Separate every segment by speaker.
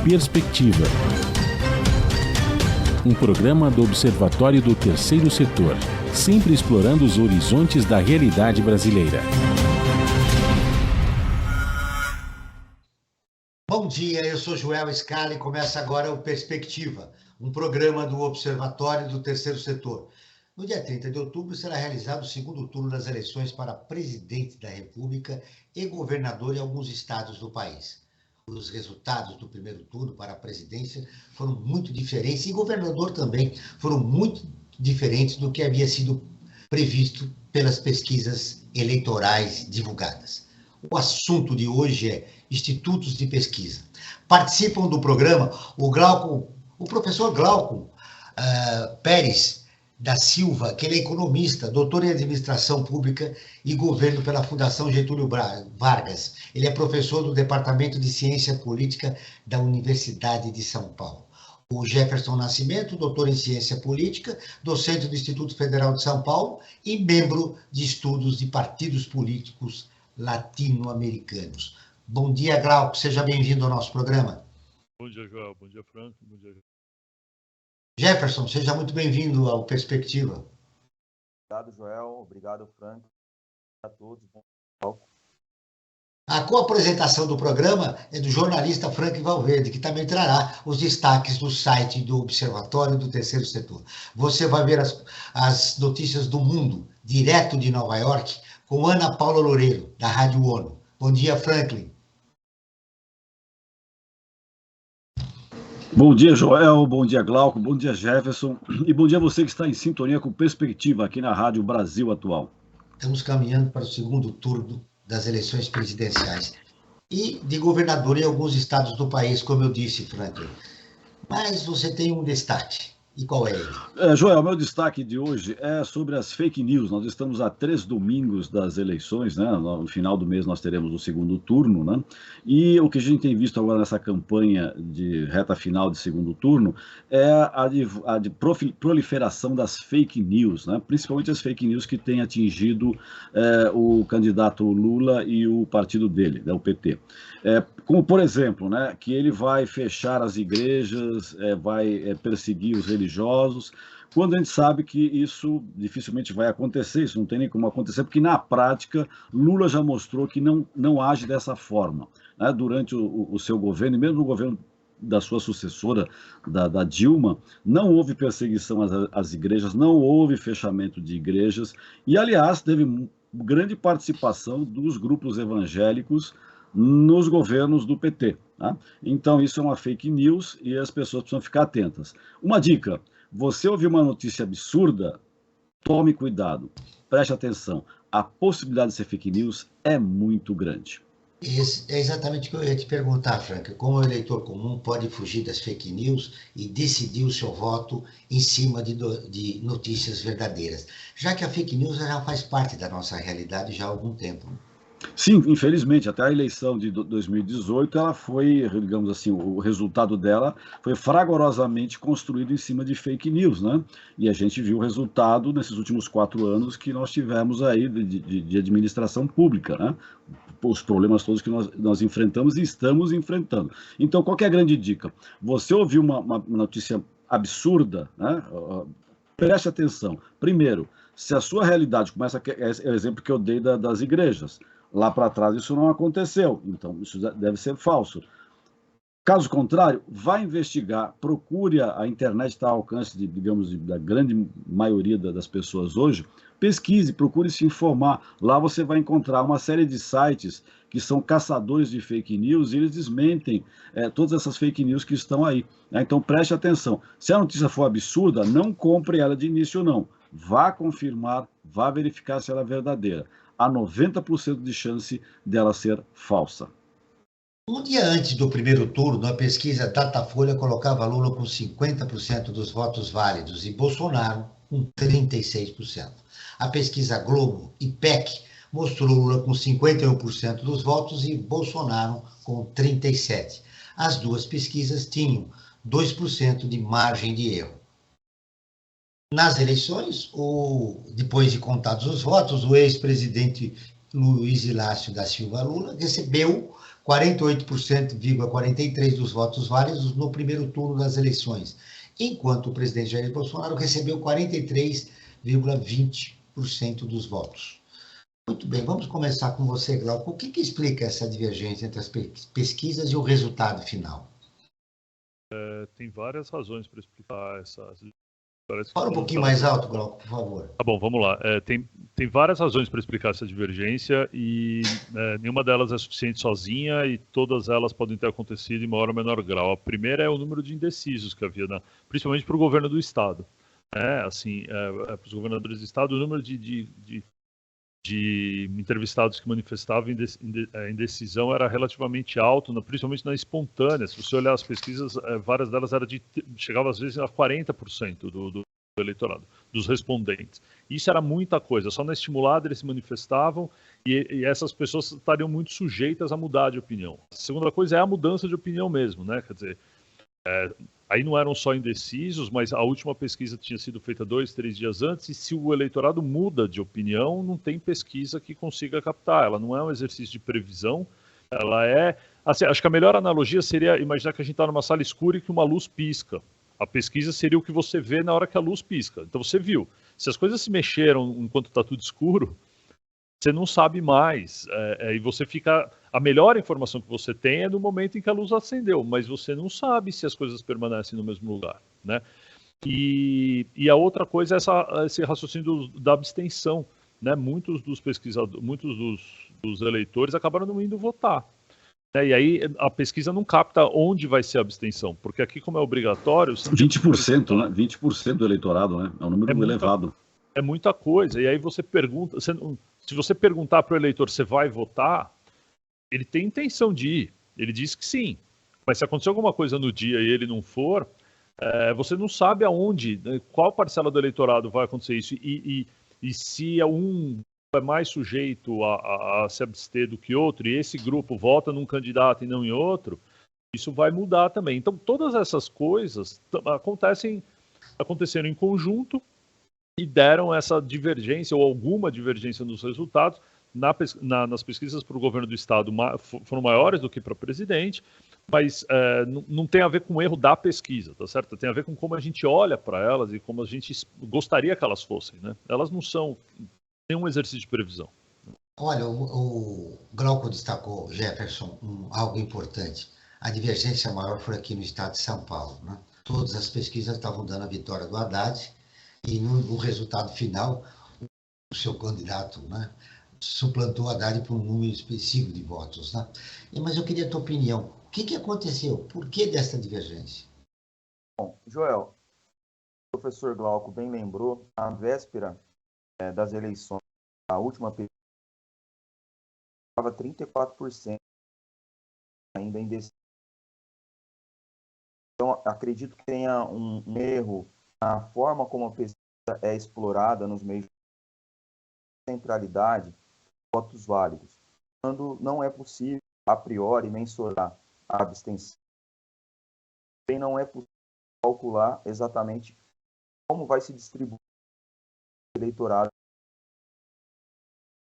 Speaker 1: Perspectiva. Um programa do Observatório do Terceiro Setor, sempre explorando os horizontes da realidade brasileira.
Speaker 2: Bom dia, eu sou Joel Scala e começa agora o Perspectiva, um programa do Observatório do Terceiro Setor. No dia 30 de outubro será realizado o segundo turno das eleições para presidente da República e governador em alguns estados do país. Os resultados do primeiro turno para a presidência foram muito diferentes e governador também foram muito diferentes do que havia sido previsto pelas pesquisas eleitorais divulgadas. O assunto de hoje é institutos de pesquisa. Participam do programa o professor Glauco Pérez da Silva, que ele é economista, doutor em administração pública e governo pela Fundação Getúlio Vargas. Ele é professor do Departamento de Ciência Política da Universidade de São Paulo. O Jefferson Nascimento, doutor em Ciência Política, docente do Instituto Federal de São Paulo e membro de estudos de partidos políticos latino-americanos. Bom dia, Glauco. Seja bem-vindo ao nosso programa.
Speaker 3: Bom dia, Joel. Bom dia, Franco. Bom dia.
Speaker 2: Jefferson, seja muito bem-vindo ao Perspectiva.
Speaker 4: Obrigado, Joel. Obrigado, Franco. A todos.
Speaker 2: A co-apresentação do programa é do jornalista Frank Valverde, que também trará os destaques do site do Observatório do Terceiro Setor. Você vai ver as notícias do mundo, direto de Nova York, com Ana Paula Loureiro, da Rádio ONU. Bom dia, Franklin.
Speaker 5: Bom dia, Joel, bom dia, Glauco, bom dia, Jefferson, e bom dia a você que está em sintonia com Perspectiva aqui na Rádio Brasil Atual.
Speaker 2: Estamos caminhando para o segundo turno das eleições presidenciais e de governador em alguns estados do país, como eu disse, Franklin. Mas você tem um destaque. E qual é ele?
Speaker 5: Joel, meu destaque de hoje é sobre as fake news. Nós estamos a 3 domingos das eleições, né? No final do mês nós teremos o segundo turno, né? E o que a gente tem visto agora nessa campanha de reta final de segundo turno é a de proliferação das fake news, né? Principalmente as fake news que têm atingido o candidato Lula e o partido dele, né? O PT. Como, por exemplo, né, que ele vai fechar as igrejas, vai perseguir os religiosos, quando a gente sabe que isso dificilmente vai acontecer, isso não tem nem como acontecer, porque na prática Lula já mostrou que não age dessa forma, né? Durante o seu governo, e mesmo no governo da sua sucessora, da Dilma, não houve perseguição às igrejas, não houve fechamento de igrejas, e aliás teve grande participação dos grupos evangélicos nos governos do PT. Tá? Então, isso é uma fake news e as pessoas precisam ficar atentas. Uma dica, você ouviu uma notícia absurda? Tome cuidado, preste atenção. A possibilidade de ser fake news é muito grande.
Speaker 2: É exatamente o que eu ia te perguntar, Franca. Como o eleitor comum pode fugir das fake news e decidir o seu voto em cima de notícias verdadeiras? Já que a fake news já faz parte da nossa realidade já há algum tempo.
Speaker 5: Sim, infelizmente, até a eleição de 2018, ela foi, digamos assim, o resultado dela foi fragorosamente construído em cima de fake news, né? E a gente viu o resultado nesses últimos 4 anos que nós tivemos aí de administração pública, né? Os problemas todos que nós enfrentamos e estamos enfrentando. Então, qual que é a grande dica? Você ouviu uma notícia absurda, né? Preste atenção. Primeiro, se a sua realidade começa, é o exemplo que eu dei das igrejas, lá para trás isso não aconteceu, então isso deve ser falso. Caso contrário, vá investigar, procure, a internet está ao alcance, digamos, da grande maioria das pessoas hoje, pesquise, procure se informar, lá você vai encontrar uma série de sites que são caçadores de fake news e eles desmentem todas essas fake news que estão aí. Né? Então preste atenção, se a notícia for absurda, não compre ela de início não, vá confirmar, vá verificar se ela é verdadeira. Há 90% de chance dela ser falsa.
Speaker 2: Um dia antes do primeiro turno, a pesquisa Datafolha colocava Lula com 50% dos votos válidos e Bolsonaro com 36%. A pesquisa Globo e PEC mostrou Lula com 51% dos votos e Bolsonaro com 37%. As duas pesquisas tinham 2% de margem de erro. Nas eleições, depois de contados os votos, o ex-presidente Luiz Inácio da Silva Lula recebeu 48,43% dos votos válidos no primeiro turno das eleições, enquanto o presidente Jair Bolsonaro recebeu 43,20% dos votos. Muito bem, vamos começar com você, Glauco. O que explica essa divergência entre as pesquisas e o resultado final?
Speaker 3: Tem várias razões para explicar essas.
Speaker 2: Fala um pouquinho mais alto, Glauco, por favor.
Speaker 3: Tá bom, vamos lá. Tem várias razões para explicar essa divergência e nenhuma delas é suficiente sozinha e todas elas podem ter acontecido em maior ou menor grau. A primeira é o número de indecisos que havia, principalmente para o governo do Estado. Para os governadores do Estado, o número de entrevistados que manifestavam indecisão era relativamente alto, principalmente na espontânea. Se você olhar as pesquisas, várias delas chegavam às vezes a 40% do eleitorado, dos respondentes. Isso era muita coisa, só na estimulada eles se manifestavam e essas pessoas estariam muito sujeitas a mudar de opinião. A segunda coisa é a mudança de opinião mesmo, né? Quer dizer, aí não eram só indecisos, mas a última pesquisa tinha sido feita 2, 3 dias antes, e se o eleitorado muda de opinião, não tem pesquisa que consiga captar. Ela não é um exercício de previsão, ela é... Assim, acho que a melhor analogia seria imaginar que a gente está numa sala escura e que uma luz pisca. A pesquisa seria o que você vê na hora que a luz pisca. Então você viu. Se as coisas se mexeram enquanto está tudo escuro, você não sabe mais, e você fica... A melhor informação que você tem é no momento em que a luz acendeu, mas você não sabe se as coisas permanecem no mesmo lugar, né? E a outra coisa é esse raciocínio da abstenção, né? Muitos dos pesquisadores, muitos dos eleitores acabaram não indo votar, né? E aí a pesquisa não capta onde vai ser a abstenção, porque aqui, como é obrigatório...
Speaker 5: 20%, né? 20% do eleitorado, né? É um número elevado.
Speaker 3: É muita coisa, e aí você pergunta... Se você perguntar para o eleitor se vai votar, ele tem intenção de ir, ele diz que sim. Mas se acontecer alguma coisa no dia e ele não for, você não sabe aonde, né, qual parcela do eleitorado vai acontecer isso. E se um é mais sujeito a se abster do que outro, e esse grupo vota num candidato e não em outro, isso vai mudar também. Então, todas essas coisas aconteceram em conjunto, e deram essa divergência, ou alguma divergência nos resultados. Nas pesquisas para o governo do Estado foram maiores do que para o presidente, mas não tem a ver com o erro da pesquisa, tá certo? Tem a ver com como a gente olha para elas e como a gente gostaria que elas fossem, né? Elas não são nenhum exercício de previsão.
Speaker 2: Olha, o Glauco destacou, Jefferson, algo importante. A divergência maior foi aqui no estado de São Paulo, né? Todas as pesquisas estavam dando a vitória do Haddad, e no resultado final, o seu candidato, né, suplantou a Haddad por um número específico de votos, né? Mas eu queria a tua opinião. O que aconteceu? Por que dessa divergência?
Speaker 4: Bom, Joel, o professor Glauco bem lembrou, na véspera das eleições, a última pesquisa estava 34% ainda indeciso. Então, acredito que tenha um erro na forma como a pesquisa é explorada nos meios de centralidade de votos válidos, quando não é possível, a priori, mensurar a abstenção. Também não é possível calcular exatamente como vai se distribuir o eleitorado,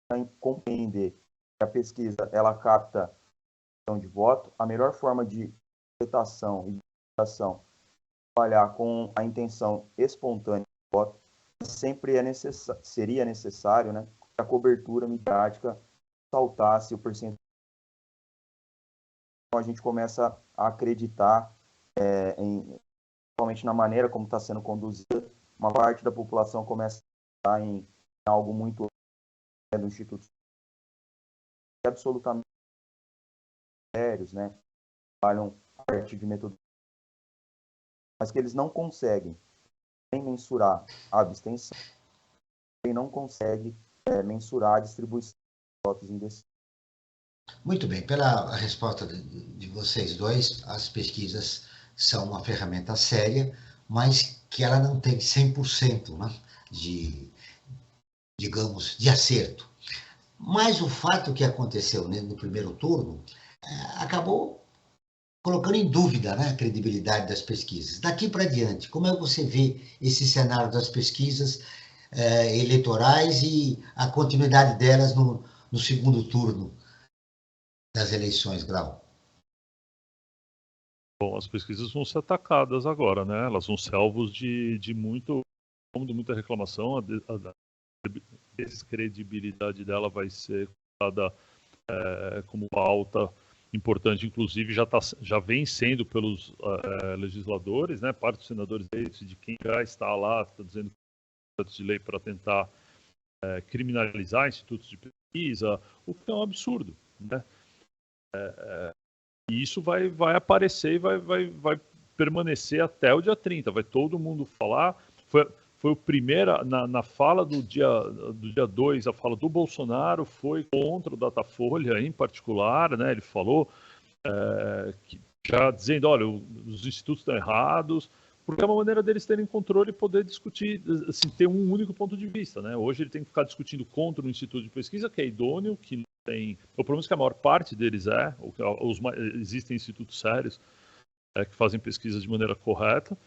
Speaker 4: para compreender que a pesquisa ela capta a de voto. A melhor forma de interpretação e de interpretação trabalhar com a intenção espontânea do voto, sempre seria necessário, né, que a cobertura midiática saltasse o percentual. Então, a gente começa a acreditar, principalmente na maneira como está sendo conduzida, uma parte da população começa a estar em algo muito do Instituto absolutamente sérios, né, trabalham a partir de metodologia, mas que eles não conseguem nem mensurar a abstenção, nem não conseguem mensurar a distribuição de votos indecisos.
Speaker 2: Muito bem, pela resposta de vocês dois, as pesquisas são uma ferramenta séria, mas que ela não tem 100%, né, digamos, de acerto. Mas o fato que aconteceu no primeiro turno acabou colocando em dúvida, né, a credibilidade das pesquisas. Daqui para diante, como é que você vê esse cenário das pesquisas eleitorais e a continuidade delas no segundo turno das eleições, Grau?
Speaker 3: Bom, as pesquisas vão ser atacadas agora, né? Elas vão ser alvos de muita reclamação. A descredibilidade dela vai ser colocada como pauta importante, inclusive já vem sendo pelos legisladores, né? Parte dos senadores de quem já está lá, está dizendo de lei para tentar criminalizar institutos de pesquisa, o que é um absurdo, né? E isso vai aparecer e vai permanecer até o dia 30. Vai todo mundo falar. Foi o primeiro, na fala do dia 2, a fala do Bolsonaro foi contra o Datafolha em particular, né? Ele falou já dizendo, olha, os institutos estão errados, porque é uma maneira deles terem controle e poder discutir, assim, ter um único ponto de vista, né? Hoje ele tem que ficar discutindo contra um instituto de pesquisa que é idôneo, que não tem, ou pelo menos que a maior parte deles existem institutos sérios que fazem pesquisa de maneira correta,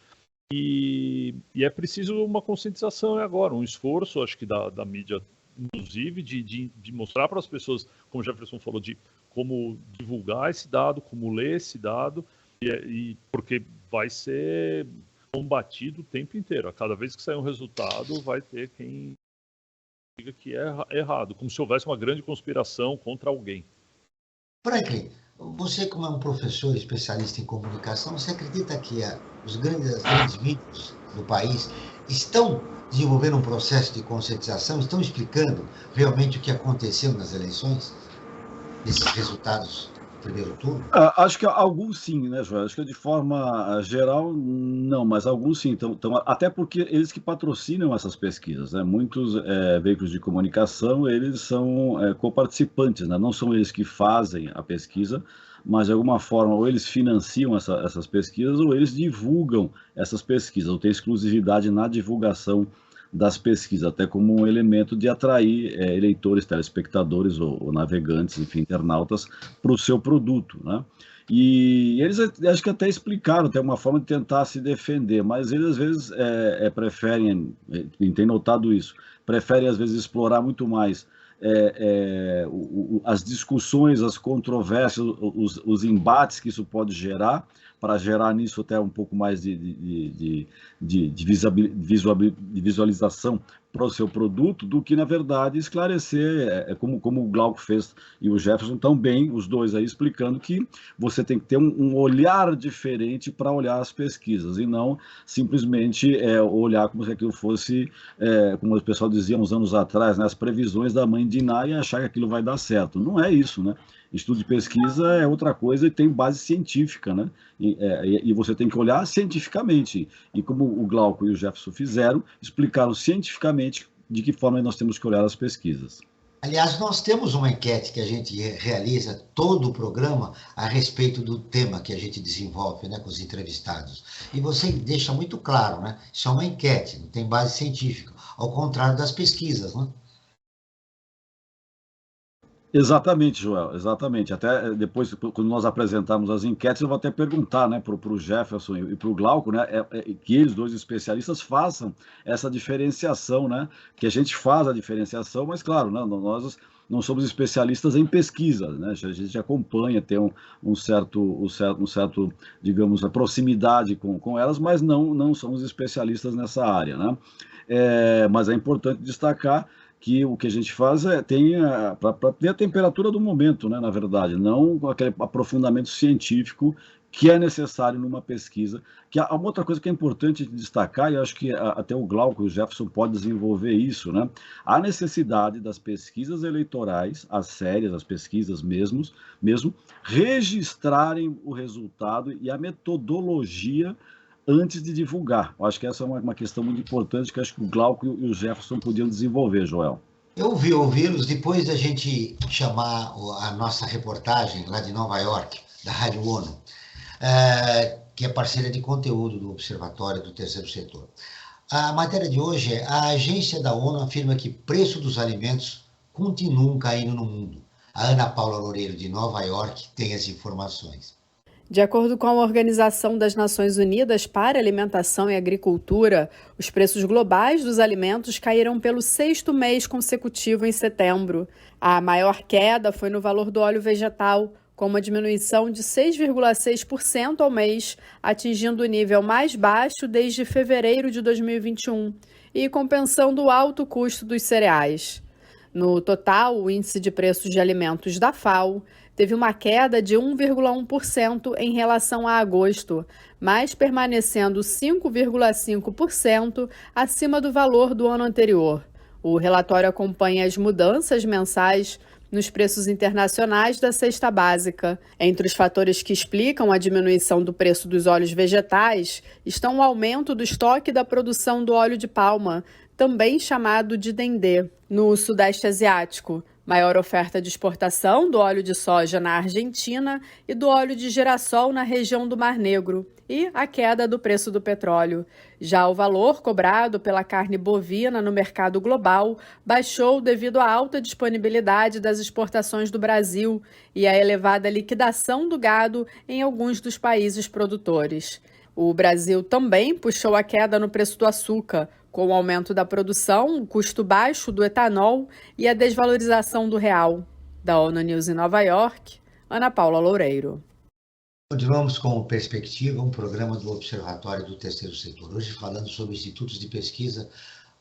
Speaker 3: e é preciso uma conscientização agora, um esforço, acho que da mídia, inclusive, de mostrar para as pessoas, como o Jefferson falou, de como divulgar esse dado, como ler esse dado, e porque vai ser combatido o tempo inteiro. A cada vez que sair um resultado, vai ter quem diga que é errado, como se houvesse uma grande conspiração contra alguém.
Speaker 2: Franklin, você como é um professor especialista em comunicação, você acredita que as grandes mídias do país estão desenvolvendo um processo de conscientização, estão explicando realmente o que aconteceu nas eleições, desses resultados do primeiro turno?
Speaker 5: Acho que alguns sim, né, Joel? Acho que de forma geral, não, mas alguns sim. Até porque eles que patrocinam essas pesquisas, né? Muitos veículos de comunicação, eles são coparticipantes, né? Não são eles que fazem a pesquisa, mas de alguma forma ou eles financiam essas pesquisas ou eles divulgam essas pesquisas, ou têm exclusividade na divulgação das pesquisas, até como um elemento de atrair eleitores, telespectadores ou navegantes, enfim, internautas, para o seu produto, né? E eles, acho que até explicaram, tem uma forma de tentar se defender, mas eles às vezes preferem, tem notado isso, preferem às vezes explorar muito mais as discussões, as controvérsias, os embates que isso pode gerar, para gerar nisso até um pouco mais de visualização para o seu produto, do que, na verdade, esclarecer, como o Glauco fez e o Jefferson também, os dois aí, explicando que você tem que ter um olhar diferente para olhar as pesquisas, e não simplesmente olhar como se aquilo fosse, como o pessoal dizia uns anos atrás, né, as previsões da mãe de Iná e achar que aquilo vai dar certo. Não é isso, né? Estudo de pesquisa é outra coisa e tem base científica, né? E você tem que olhar cientificamente. E como o Glauco e o Jefferson fizeram, explicaram cientificamente de que forma nós temos que olhar as pesquisas.
Speaker 2: Aliás, nós temos uma enquete que a gente realiza todo o programa a respeito do tema que a gente desenvolve, né, com os entrevistados. E você deixa muito claro, né? Isso é uma enquete, não tem base científica, ao contrário das pesquisas, né?
Speaker 5: Exatamente, Joel, exatamente. Até depois, quando nós apresentarmos as enquetes, eu vou até perguntar, né, para o Jefferson e para o Glauco, né, que eles, dois especialistas, façam essa diferenciação, né, que a gente faz a diferenciação, mas, claro, né, nós não somos especialistas em pesquisa, né, a gente acompanha, tem um certo, digamos, a proximidade com elas, mas não somos especialistas nessa área, né. Mas é importante destacar que o que a gente faz para ter a temperatura do momento, né, na verdade, não aquele aprofundamento científico que é necessário numa pesquisa. Que há uma outra coisa que é importante destacar, e acho que até o Glauco e o Jefferson podem desenvolver isso, né? A necessidade das pesquisas eleitorais, as sérias, as pesquisas mesmo, registrarem o resultado e a metodologia antes de divulgar. Eu acho que essa é uma questão muito importante que acho que o Glauco e o Jefferson podiam desenvolver, Joel.
Speaker 2: Eu ouvi ouvi-los depois da gente chamar a nossa reportagem lá de Nova York, da Rádio ONU, que é parceira de conteúdo do Observatório do Terceiro Setor. A matéria de hoje é: a agência da ONU afirma que preço dos alimentos continuam caindo no mundo. A Ana Paula Loureiro, de Nova York, tem as informações.
Speaker 6: De acordo com a Organização das Nações Unidas para Alimentação e Agricultura, os preços globais dos alimentos caíram pelo 6º mês consecutivo em setembro. A maior queda foi no valor do óleo vegetal, com uma diminuição de 6,6% ao mês, atingindo o nível mais baixo desde fevereiro de 2021 e compensando o alto custo dos cereais. No total, o índice de preços de alimentos da FAO teve uma queda de 1,1% em relação a agosto, mas permanecendo 5,5% acima do valor do ano anterior. O relatório acompanha as mudanças mensais nos preços internacionais da cesta básica. Entre os fatores que explicam a diminuição do preço dos óleos vegetais estão o aumento do estoque da produção do óleo de palma, também chamado de dendê, no Sudeste Asiático, maior oferta de exportação do óleo de soja na Argentina e do óleo de girassol na região do Mar Negro, e a queda do preço do petróleo. Já o valor cobrado pela carne bovina no mercado global baixou devido à alta disponibilidade das exportações do Brasil e à elevada liquidação do gado em alguns dos países produtores. O Brasil também puxou a queda no preço do açúcar, com o aumento da produção, o custo baixo do etanol e a desvalorização do real. Da ONU News em Nova York, Ana Paula Loureiro.
Speaker 2: Continuamos com o Perspectiva, um programa do Observatório do Terceiro Setor. Hoje falando sobre institutos de pesquisa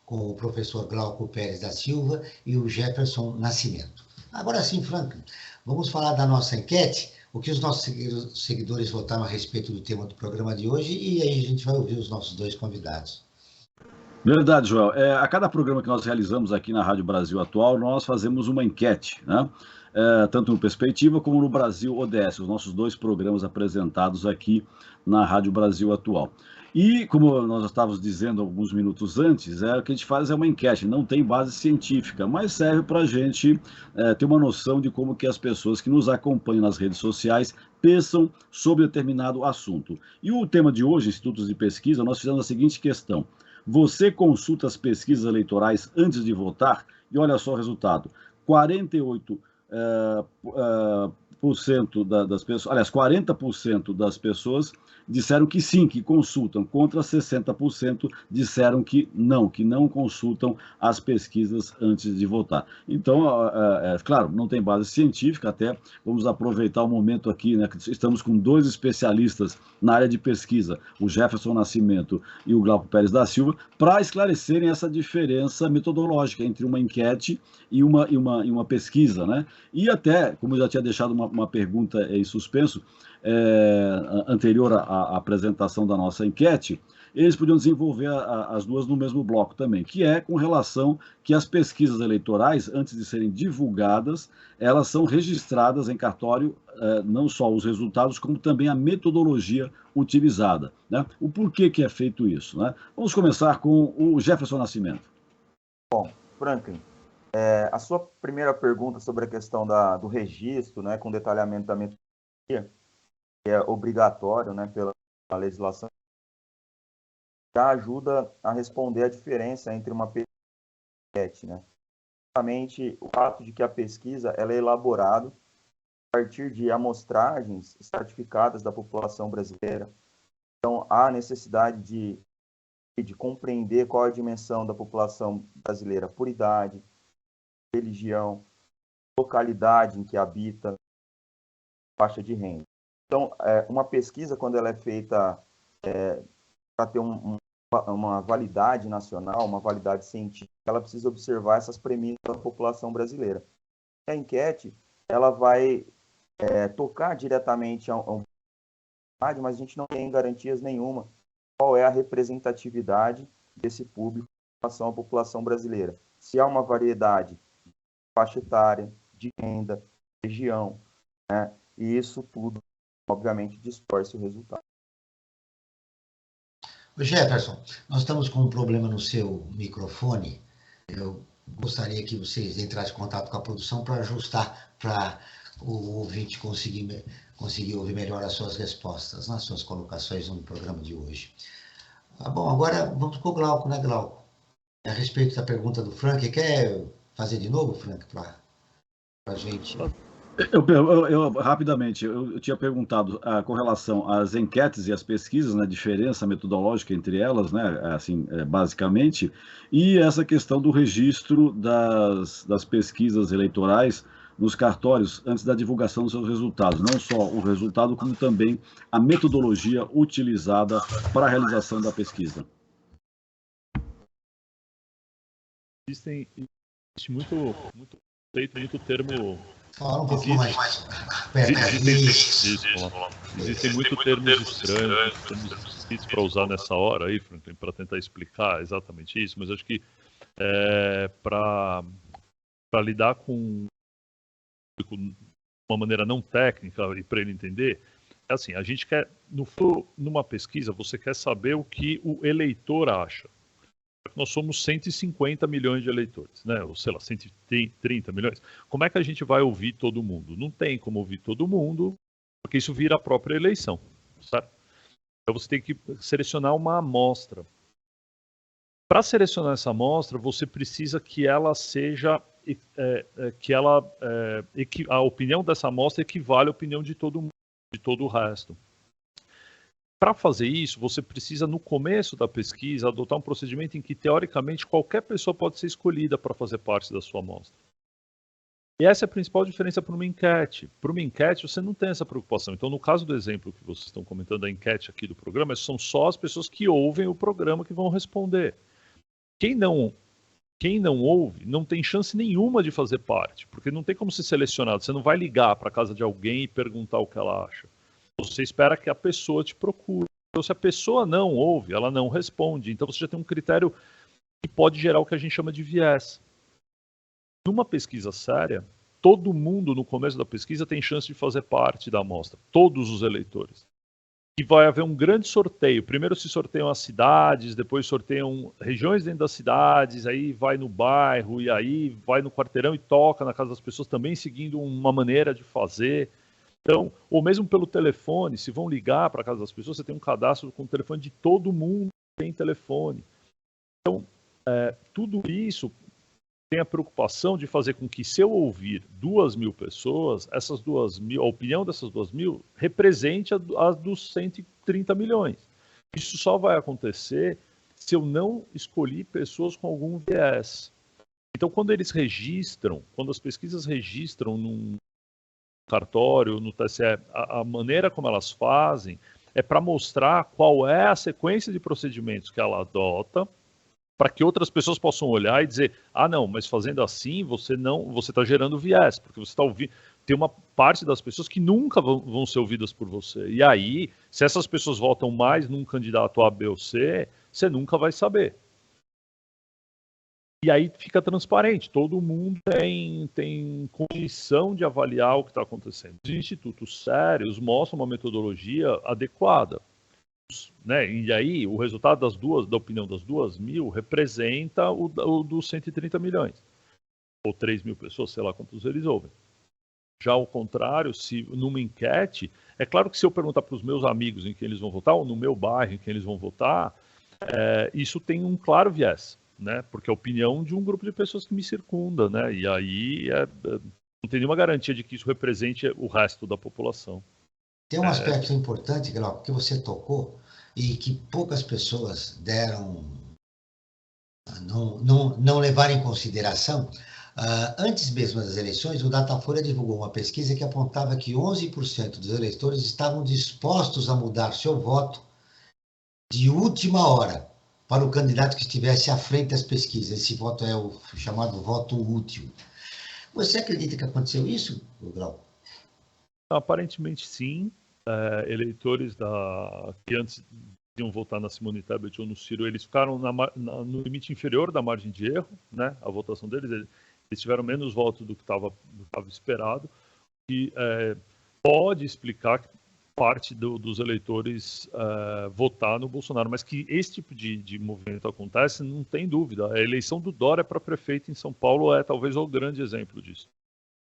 Speaker 2: com o professor Glauco Pérez da Silva e o Jefferson Nascimento. Agora sim, Franklin, vamos falar da nossa enquete, o que os nossos seguidores votaram a respeito do tema do programa de hoje, e aí a gente vai ouvir os nossos dois convidados.
Speaker 5: Verdade, Joel. A cada programa que nós realizamos aqui na Rádio Brasil Atual, nós fazemos uma enquete, né? Tanto no Perspectiva como no Brasil ODS, os nossos dois programas apresentados aqui na Rádio Brasil Atual. E, como nós estávamos dizendo alguns minutos antes, o que a gente faz é uma enquete, não tem base científica, mas serve para a gente ter uma noção de como que as pessoas que nos acompanham nas redes sociais pensam sobre determinado assunto. E o tema de hoje, Institutos de Pesquisa, nós fizemos a seguinte questão: você consulta as pesquisas eleitorais antes de votar? E olha só o resultado: 48% das pessoas, aliás, 40% das pessoas disseram que sim, que consultam, contra 60% disseram que não consultam as pesquisas antes de votar. Então, claro, não tem base científica, até vamos aproveitar o momento aqui, né, que estamos com dois especialistas na área de pesquisa, o Jefferson Nascimento e o Glauco Pérez da Silva, para esclarecerem essa diferença metodológica entre uma enquete e uma pesquisa, né? E até, como eu já tinha deixado uma pergunta em suspenso, anterior à apresentação da nossa enquete, eles podiam desenvolver as duas no mesmo bloco também, que é com relação que as pesquisas eleitorais, antes de serem divulgadas, elas são registradas em cartório, não só os resultados, como também a metodologia utilizada, né? O porquê que é feito isso, né? Vamos começar com o Jefferson Nascimento.
Speaker 4: Bom, Franklin, a sua primeira pergunta sobre a questão do registro, né, com detalhamento da metodologia, que é obrigatório, né, pela legislação, já ajuda a responder a diferença entre uma pesquisa e uma enquete, né? Justamente o fato de que a pesquisa ela é elaborada a partir de amostragens estratificadas da população brasileira. Então, há necessidade de compreender qual é a dimensão da população brasileira por idade, religião, localidade em que habita, faixa de renda. Então, uma pesquisa, quando ela é feita para ter uma validade nacional, uma validade científica, ela precisa observar essas premissas da população brasileira. A enquete, ela vai tocar diretamente a uma mas a gente não tem garantias nenhuma qual é a representatividade desse público em relação à população brasileira. Se há uma variedade de faixa etária, de renda, região, né? E isso tudo obviamente distorce o resultado.
Speaker 2: Jefferson, nós estamos com um problema no seu microfone. Eu gostaria que vocês entrassem em contato com a produção para ajustar, para o ouvinte conseguir ouvir melhor as suas respostas, nas suas colocações no programa de hoje. Bom, agora vamos com o Glauco, né, Glauco? A respeito da pergunta do Frank, quer fazer de novo, Frank, para a gente...
Speaker 5: Rapidamente, eu tinha perguntado com relação às enquetes e às pesquisas, né, diferença metodológica entre elas, né, assim, basicamente, e essa questão do registro das pesquisas eleitorais nos cartórios antes da divulgação dos seus resultados, não só o resultado, como também a metodologia utilizada para a realização da pesquisa?
Speaker 3: Existe muito conceito, muito termo.
Speaker 2: Fala um pouquinho mais.
Speaker 3: Existem muitos termos estranhos, termos escritos para usar nessa hora aí, Franklin, para tentar explicar exatamente isso, mas acho que para lidar com uma maneira não técnica e para ele entender, é assim, a gente quer, numa pesquisa, você quer saber o que o eleitor acha. Nós somos 150 milhões de eleitores, né? Ou sei lá, 130 milhões. Como é que a gente vai ouvir todo mundo? Não tem como ouvir todo mundo, porque isso vira a própria eleição, certo? Então você tem que selecionar uma amostra. Para selecionar essa amostra, você precisa que ela seja, a opinião dessa amostra equivale à opinião de todo mundo, de todo o resto. Para fazer isso, você precisa, no começo da pesquisa, adotar um procedimento em que, teoricamente, qualquer pessoa pode ser escolhida para fazer parte da sua amostra. E essa é a principal diferença para uma enquete. Para uma enquete, você não tem essa preocupação. Então, no caso do exemplo que vocês estão comentando, da enquete aqui do programa, são só as pessoas que ouvem o programa que vão responder. Quem não ouve, não tem chance nenhuma de fazer parte, porque não tem como ser selecionado. Você não vai ligar para a casa de alguém e perguntar o que ela acha. Você espera que a pessoa te procure. Então, se a pessoa não ouve, ela não responde. Então, você já tem um critério que pode gerar o que a gente chama de viés. Numa pesquisa séria, todo mundo no começo da pesquisa tem chance de fazer parte da amostra. Todos os eleitores. E vai haver um grande sorteio. Primeiro se sorteiam as cidades, depois sorteiam regiões dentro das cidades, aí vai no bairro, e aí vai no quarteirão e toca na casa das pessoas, também seguindo uma maneira de fazer. Então, ou mesmo pelo telefone, se vão ligar para a casa das pessoas, você tem um cadastro com o telefone de todo mundo que tem telefone. Então, tudo isso tem a preocupação de fazer com que, se eu ouvir 2.000 pessoas, essas 2.000, a opinião dessas 2.000 represente a dos 130 milhões. Isso só vai acontecer se eu não escolhi pessoas com algum viés. Então, quando eles registram, quando as pesquisas registram num cartório, no TSE, a maneira como elas fazem é para mostrar qual é a sequência de procedimentos que ela adota, para que outras pessoas possam olhar e dizer, não, mas fazendo assim você está gerando viés, porque você está ouvindo, tem uma parte das pessoas que nunca vão ser ouvidas por você. E aí, se essas pessoas votam mais num candidato A, B ou C, você nunca vai saber. E aí fica transparente, todo mundo tem condição de avaliar o que está acontecendo. Os institutos sérios mostram uma metodologia adequada, né? E aí o resultado da opinião das 2.000 representa o dos 130 milhões, ou 3.000 pessoas, sei lá quantos eles ouvem. Já ao contrário, se numa enquete, é claro que se eu perguntar para os meus amigos em quem eles vão votar, ou no meu bairro em quem eles vão votar, isso tem um claro viés. Né? Porque é a opinião de um grupo de pessoas que me circunda, né? E aí não tem nenhuma garantia de que isso represente o resto da população.
Speaker 2: Tem um aspecto importante, Glauco, que você tocou e que poucas pessoas não levaram em consideração. Antes mesmo das eleições, o Datafolha divulgou uma pesquisa que apontava que 11% dos eleitores estavam dispostos a mudar seu voto de última hora para o candidato que estivesse à frente das pesquisas. Esse voto é o chamado voto útil. Você acredita que aconteceu isso, Glauco?
Speaker 3: Aparentemente, sim. Eleitores que antes iam votar na Simone Tebet ou no Ciro, eles ficaram no limite inferior da margem de erro, né? A votação deles, eles tiveram menos votos do que estava esperado, e pode explicar que parte dos eleitores votar no Bolsonaro, mas que esse tipo de movimento acontece, não tem dúvida. A eleição do Dória para prefeito em São Paulo é talvez o grande exemplo disso.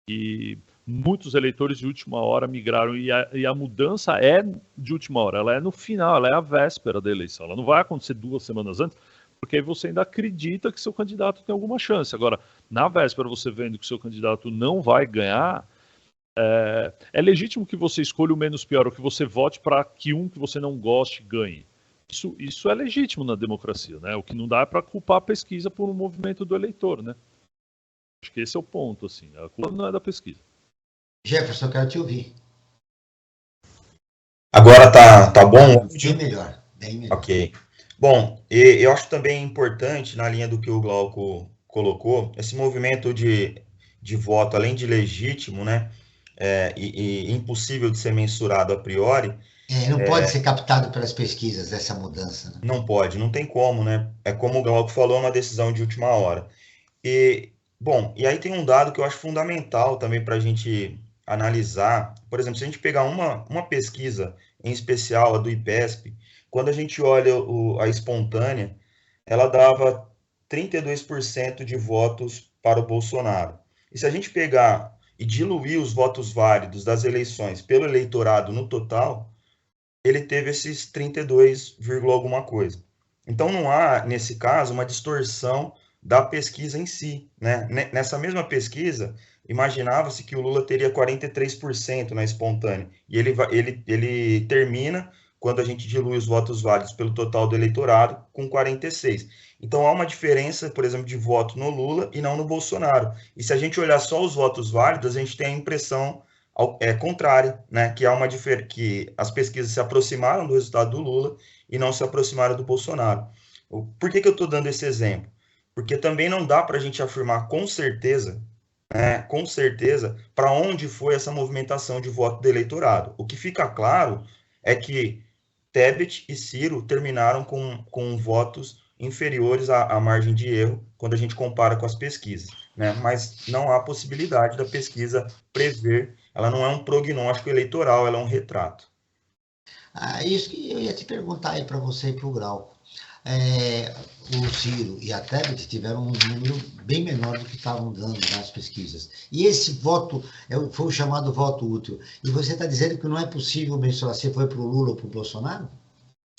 Speaker 3: E muitos eleitores de última hora migraram, e a mudança é de última hora, ela é no final, ela é a véspera da eleição, ela não vai acontecer 2 semanas antes, porque aí você ainda acredita que seu candidato tem alguma chance. Agora, na véspera, você vendo que seu candidato não vai ganhar, é legítimo que você escolha o menos pior, ou que você vote para que que você não goste ganhe. Isso é legítimo na democracia, né? O que não dá é para culpar a pesquisa por um movimento do eleitor, né? Acho que esse é o ponto, assim. A culpa não é da pesquisa.
Speaker 2: Jefferson, eu quero te ouvir.
Speaker 7: Agora tá bom?
Speaker 2: Bem melhor, bem melhor.
Speaker 7: Ok. Bom, eu acho também importante, na linha do que o Glauco colocou, esse movimento de voto, além de legítimo, né, e impossível de ser mensurado a priori.
Speaker 2: Não pode ser captado pelas pesquisas, essa mudança, né?
Speaker 7: Não pode, não tem como, né? É como o Glauco falou, é uma decisão de última hora. Bom, e aí tem um dado que eu acho fundamental também para a gente analisar. Por exemplo, se a gente pegar uma pesquisa, em especial a do IPESP, quando a gente olha a espontânea, ela dava 32% de votos para o Bolsonaro. E se a gente pegar e diluir os votos válidos das eleições pelo eleitorado no total, ele teve esses 32, alguma coisa. Então não há, nesse caso, uma distorção da pesquisa em si, né? Nessa mesma pesquisa, imaginava-se que o Lula teria 43% na espontânea, e ele termina, quando a gente dilui os votos válidos pelo total do eleitorado, com 46%. Então há uma diferença, por exemplo, de voto no Lula e não no Bolsonaro. E se a gente olhar só os votos válidos, a gente tem a impressão contrária, né? Que as pesquisas se aproximaram do resultado do Lula e não se aproximaram do Bolsonaro. Por que eu estou dando esse exemplo? Porque também não dá para a gente afirmar com certeza, né, para onde foi essa movimentação de voto do eleitorado. O que fica claro é que Tebet e Ciro terminaram com votos inferiores à margem de erro quando a gente compara com as pesquisas, né? Mas não há possibilidade da pesquisa prever, ela não é um prognóstico eleitoral, ela é um retrato.
Speaker 2: Isso que eu ia te perguntar aí para você e para o Grau. O Ciro e a Tebet tiveram um número bem menor do que estavam dando nas pesquisas. E esse voto foi o chamado voto útil. E você está dizendo que não é possível mensurar se foi para o Lula ou para o Bolsonaro?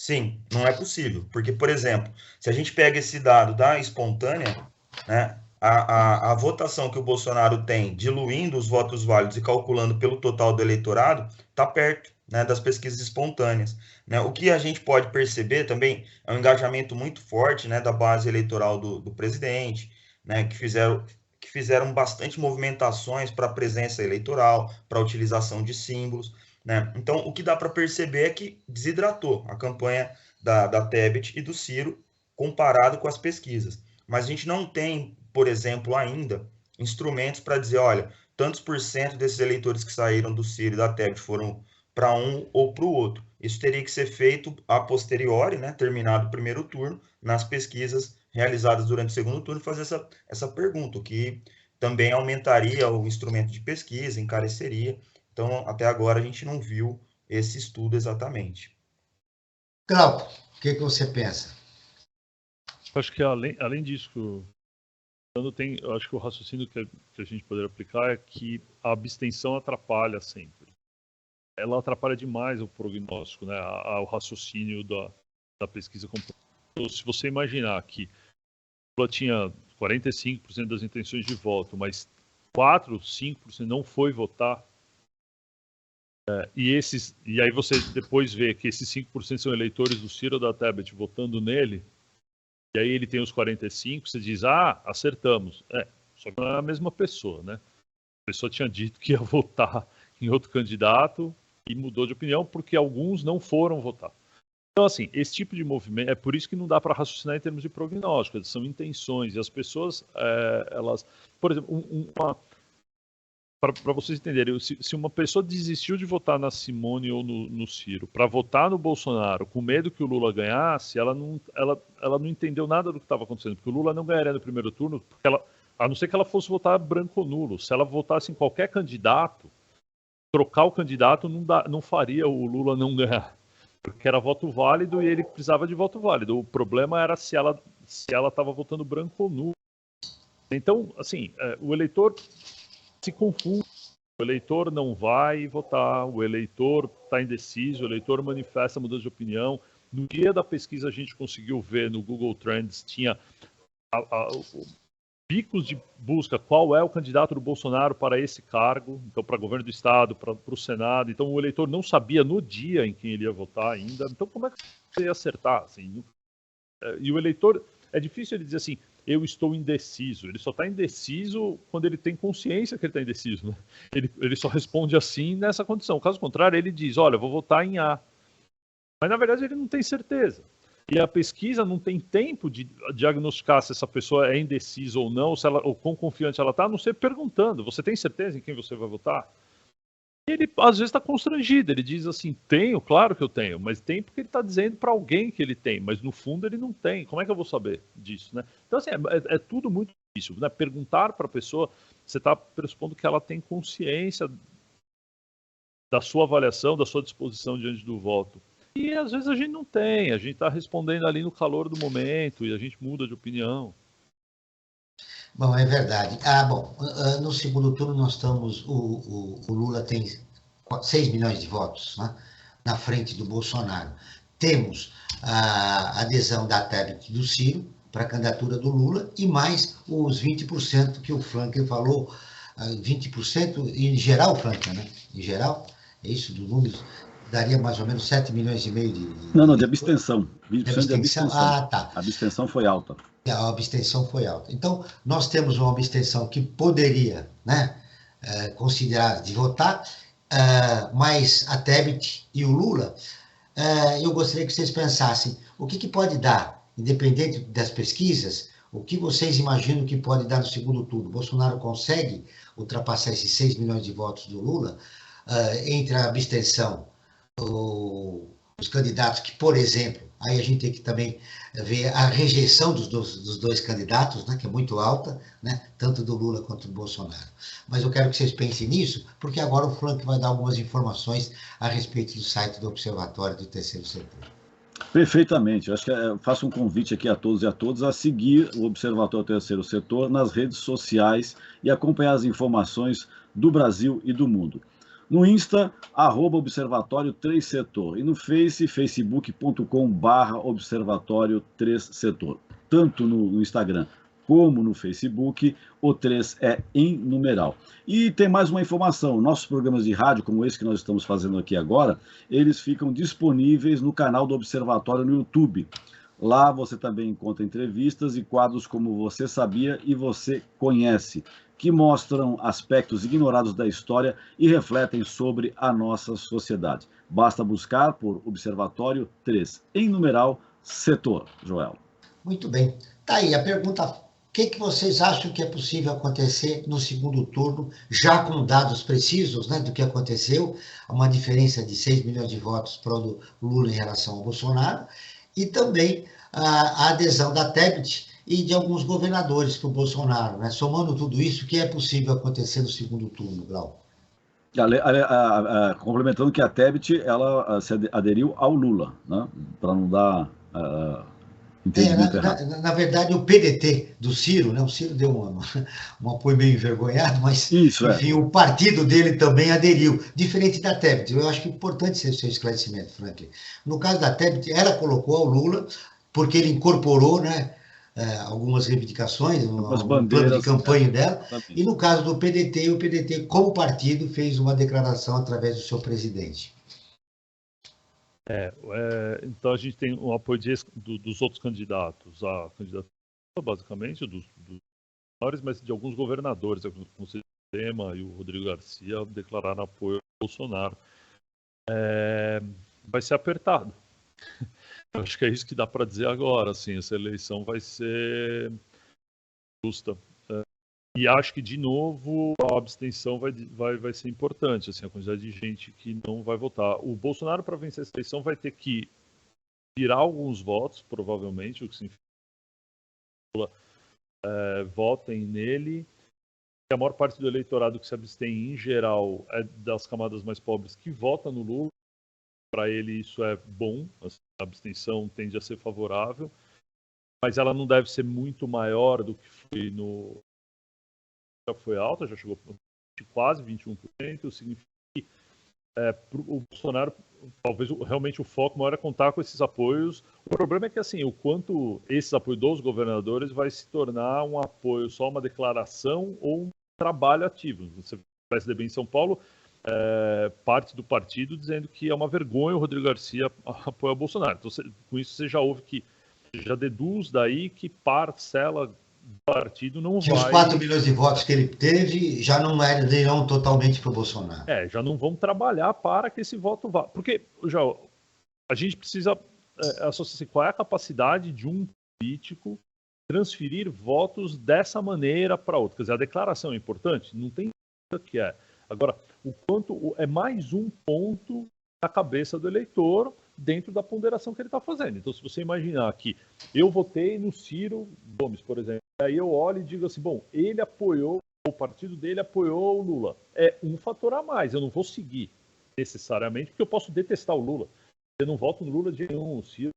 Speaker 7: Sim, não é possível. Porque, por exemplo, se a gente pega esse dado da espontânea, né, a votação que o Bolsonaro tem, diluindo os votos válidos e calculando pelo total do eleitorado, está perto, né, das pesquisas espontâneas, né? O que a gente pode perceber também é um engajamento muito forte, né, da base eleitoral do presidente, né, que fizeram bastante movimentações para a presença eleitoral, para a utilização de símbolos, né? Então, o que dá para perceber é que desidratou a campanha da Tebet e do Ciro comparado com as pesquisas. Mas a gente não tem, por exemplo, ainda instrumentos para dizer, olha, tantos por cento desses eleitores que saíram do Ciro e da Tebet foram para um ou para o outro. Isso teria que ser feito a posteriori, né, terminado o primeiro turno, nas pesquisas realizadas durante o segundo turno, fazer essa pergunta, o que também aumentaria o instrumento de pesquisa, encareceria. Então, até agora, a gente não viu esse estudo exatamente.
Speaker 2: Glauco, o que você pensa?
Speaker 3: Acho que além disso, eu acho que o raciocínio que a gente poderia aplicar é que a abstenção atrapalha sempre. Ela atrapalha demais o prognóstico, né? O raciocínio da pesquisa. Então, se você imaginar que Lula tinha 45% das intenções de voto, mas 5% não foi votar, e aí você depois vê que esses 5% são eleitores do Ciro ou da Tebet votando nele, e aí ele tem os 45%, você diz, acertamos. Só que não é a mesma pessoa, né? A pessoa tinha dito que ia votar em outro candidato e mudou de opinião porque alguns não foram votar. Então, assim, esse tipo de movimento, é por isso que não dá para raciocinar em termos de prognóstico, são intenções, e as pessoas, elas... Por exemplo, para vocês entenderem, se uma pessoa desistiu de votar na Simone ou no Ciro para votar no Bolsonaro com medo que o Lula ganhasse, ela não entendeu nada do que estava acontecendo, porque o Lula não ganharia no primeiro turno, porque a não ser que ela fosse votar branco ou nulo. Se ela votasse em qualquer candidato, trocar o candidato não faria o Lula não ganhar, porque era voto válido e ele precisava de voto válido. O problema era se ela estava votando branco ou nulo. Então, assim, o eleitor se confunde, o eleitor não vai votar, o eleitor está indeciso, o eleitor manifesta mudança de opinião. No dia da pesquisa a gente conseguiu ver no Google Trends, tinha picos de busca, qual é o candidato do Bolsonaro para esse cargo, então para governo do estado, para o Senado. Então o eleitor não sabia no dia em quem ele ia votar ainda. Então como é que você ia acertar? Assim? E o eleitor, é difícil ele dizer assim, eu estou indeciso. Ele só está indeciso quando ele tem consciência que ele está indeciso, né? Ele só responde assim nessa condição. Caso contrário, ele diz, olha, vou votar em A. Mas, na verdade, ele não tem certeza. E a pesquisa não tem tempo de diagnosticar se essa pessoa é indecisa ou não, ou quão confiante ela está, a não ser perguntando. Você tem certeza em quem você vai votar? Ele, às vezes, está constrangido. Ele diz assim, tenho, claro que eu tenho. Mas tem porque ele está dizendo para alguém que ele tem. Mas, no fundo, ele não tem. Como é que eu vou saber disso, né? Então, assim, é tudo muito difícil, né? Perguntar para a pessoa, você está pressupondo que ela tem consciência da sua avaliação, da sua disposição diante do voto. E às vezes a gente não tem, a gente está respondendo ali no calor do momento e a gente muda de opinião.
Speaker 2: Bom, é verdade. No segundo turno nós estamos, o Lula tem 6 milhões de votos, né, na frente do Bolsonaro. Temos a adesão da Tebet do Ciro para a candidatura do Lula e mais os 20% que o Franklin falou, 20% em geral, Franklin, né? Em geral, é isso, do número, daria mais ou menos 7 milhões e meio de...
Speaker 5: Não, de abstenção. 20% de abstenção.
Speaker 2: Ah, tá.
Speaker 5: A abstenção foi alta.
Speaker 2: A abstenção foi alta. Então, nós temos uma abstenção que poderia, né, considerar de votar, mas a Tebet e o Lula, eu gostaria que vocês pensassem o que pode dar, independente das pesquisas, o que vocês imaginam que pode dar no segundo turno. Bolsonaro consegue ultrapassar esses 6 milhões de votos do Lula entre a abstenção, os candidatos que, por exemplo, aí a gente tem que também ver a rejeição dos dois candidatos, né, que é muito alta, né, tanto do Lula quanto do Bolsonaro. Mas eu quero que vocês pensem nisso, porque agora o Frank vai dar algumas informações a respeito do site do Observatório do Terceiro Setor.
Speaker 5: Perfeitamente. Eu acho que faço um convite aqui a todos e a todas a seguir o Observatório Terceiro Setor nas redes sociais e acompanhar as informações do Brasil e do mundo. No Insta, @Observatório 3 Setor. E no facebook.com/Observatório 3 Setor. Tanto no Instagram como no Facebook, o 3 é em numeral. E tem mais uma informação, nossos programas de rádio, como esse que nós estamos fazendo aqui agora, eles ficam disponíveis no canal do Observatório no YouTube. Lá você também encontra entrevistas e quadros como Você Sabia e Você Conhece, que mostram aspectos ignorados da história e refletem sobre a nossa sociedade. Basta buscar por Observatório 3, em numeral, Setor, Joel.
Speaker 2: Muito bem. Tá aí a pergunta, o que vocês acham que é possível acontecer no segundo turno, já com dados precisos, né, do que aconteceu, uma diferença de 6 milhões de votos para o Lula em relação ao Bolsonaro, e também a adesão da Tebet e de alguns governadores para o Bolsonaro, né? Somando tudo isso, o que é possível acontecer no segundo turno, Glau?
Speaker 5: Complementando que a Tebet, ela se aderiu ao Lula, né? Para não dar entendimento errado.
Speaker 2: Na verdade, o PDT do Ciro, né? O Ciro deu um apoio meio envergonhado, mas
Speaker 5: isso,
Speaker 2: enfim, o partido dele também aderiu, diferente da Tebet. Eu acho que é importante ser o seu esclarecimento, Franklin. No caso da Tebet, ela colocou ao Lula, porque ele incorporou, né, algumas reivindicações, um plano de campanha dela, e no caso do PDT, o PDT, como partido, fez uma declaração através do seu presidente.
Speaker 3: Então a gente tem um apoio dos outros candidatos, a candidatura basicamente dos maiores, mas de alguns governadores, o Conselho Zema e o Rodrigo Garcia declararam apoio ao Bolsonaro. Vai ser apertado. Eu acho que é isso que dá para dizer agora, assim, essa eleição vai ser justa. E acho que, de novo, a abstenção vai ser importante, assim, a quantidade de gente que não vai votar. O Bolsonaro, para vencer essa eleição, vai ter que tirar alguns votos, provavelmente, o que significa que votem nele. A maior parte do eleitorado que se abstém, em geral, é das camadas mais pobres que vota no Lula. Para ele isso é bom, a abstenção tende a ser favorável, mas ela não deve ser muito maior do que foi já foi alta, já chegou a quase 21%, significa que o Bolsonaro, talvez realmente o foco maior é contar com esses apoios. O problema é que, assim, o quanto esses apoios dos governadores vai se tornar um apoio, só uma declaração ou um trabalho ativo. Você vai bem em São Paulo, parte do partido dizendo que é uma vergonha o Rodrigo Garcia apoiar o Bolsonaro. Então, com isso você já ouve já deduz daí que parcela partido não
Speaker 2: Que
Speaker 3: vai...
Speaker 2: os 4 milhões de votos que ele teve já não irão totalmente para o Bolsonaro.
Speaker 3: Já não vão trabalhar para que esse voto vá. Porque, já, a gente precisa associar qual é a capacidade de um político transferir votos dessa maneira para outro. Quer dizer, a declaração é importante? Não tem dúvida que é. Agora, o quanto é mais um ponto na cabeça do eleitor dentro da ponderação que ele está fazendo. Então, se você imaginar que eu votei no Ciro Gomes, por exemplo, aí eu olho e digo assim, bom, ele apoiou, o partido dele apoiou o Lula. É um fator a mais, eu não vou seguir necessariamente, porque eu posso detestar o Lula. Eu não voto no Lula de nenhum, o Ciro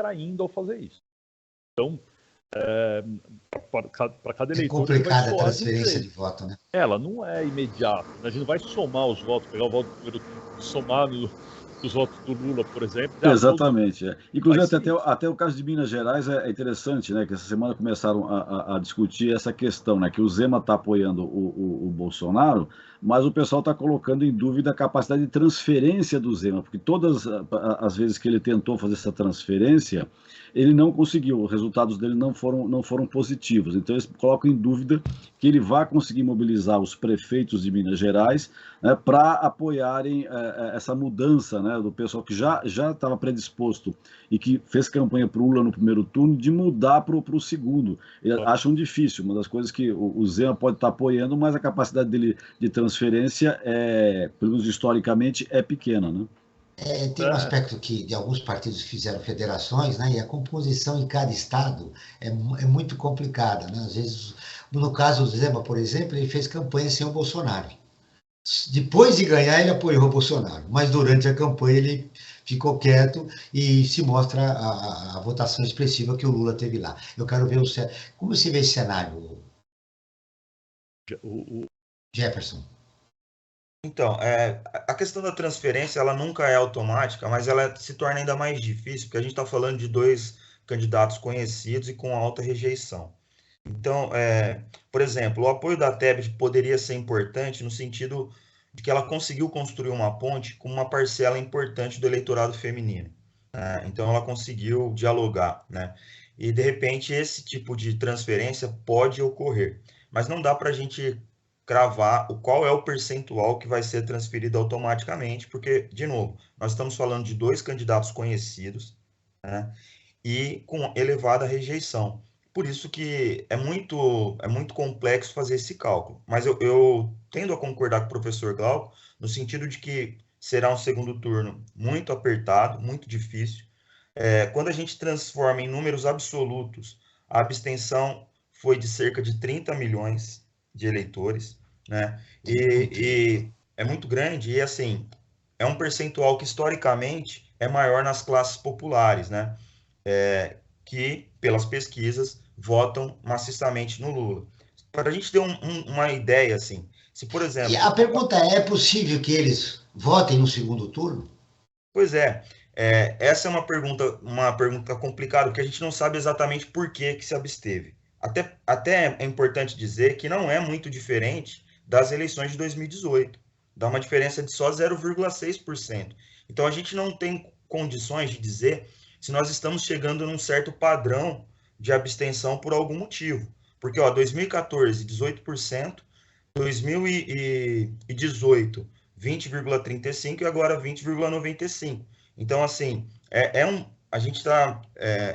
Speaker 3: traindo ao fazer isso. Então, para cada eleitor...
Speaker 2: É complicada a transferência de voto, né?
Speaker 3: Ela não é imediata. A gente não vai somar os votos, pegar o voto número, somar os votos do Lula, por exemplo.
Speaker 5: Exatamente. Inclusive, até o caso de Minas Gerais é interessante, né? Que essa semana começaram a discutir essa questão, né? Que o Zema está apoiando o Bolsonaro, mas o pessoal está colocando em dúvida a capacidade de transferência do Zema, porque todas as vezes que ele tentou fazer essa transferência, ele não conseguiu, os resultados dele não foram positivos. Então, eles colocam em dúvida que ele vai conseguir mobilizar os prefeitos de Minas Gerais, né, para apoiarem essa mudança, né, do pessoal que já estava predisposto e que fez campanha para o Lula no primeiro turno, de mudar para o segundo. Eles acham difícil, uma das coisas que o Zema pode estar apoiando, mas a capacidade dele de transferência, pelo menos historicamente, é pequena, né?
Speaker 2: Tem um aspecto que de alguns partidos fizeram federações, né? E a composição em cada estado é muito complicada, né? Às vezes, no caso do Zema, por exemplo, ele fez campanha sem o Bolsonaro. Depois de ganhar, ele apoiou o Bolsonaro, mas durante a campanha ele ficou quieto e se mostra a votação expressiva que o Lula teve lá. Eu quero ver como você vê esse cenário, Jefferson?
Speaker 7: Então, a questão da transferência, ela nunca é automática, mas ela se torna ainda mais difícil, porque a gente está falando de 2 candidatos conhecidos e com alta rejeição. Então, por exemplo, o apoio da Tebet poderia ser importante no sentido de que ela conseguiu construir uma ponte com uma parcela importante do eleitorado feminino, né? Então, ela conseguiu dialogar, né? E, de repente, esse tipo de transferência pode ocorrer, mas não dá para a gente cravar qual é o percentual que vai ser transferido automaticamente, porque, de novo, nós estamos falando de 2 candidatos conhecidos, né, e com elevada rejeição. Por isso que é muito complexo fazer esse cálculo. Mas eu tendo a concordar com o professor Glauco, no sentido de que será um segundo turno muito apertado, muito difícil. Quando a gente transforma em números absolutos, a abstenção foi de cerca de 30 milhões de eleitores, né? E é muito grande, e assim, é um percentual que historicamente é maior nas classes populares, né? Que, pelas pesquisas, votam maciçamente no Lula. Para a gente ter uma ideia, assim, se, por exemplo...
Speaker 2: E a pergunta é possível que eles votem no segundo turno?
Speaker 7: Pois essa é uma pergunta complicada, porque a gente não sabe exatamente por que se absteve. Até é importante dizer que não é muito diferente das eleições de 2018. Dá uma diferença de só 0,6%. Então, a gente não tem condições de dizer se nós estamos chegando num certo padrão de abstenção por algum motivo. Porque, 2014, 18%, 2018, 20,35% e agora 20,95%. Então, assim, a gente está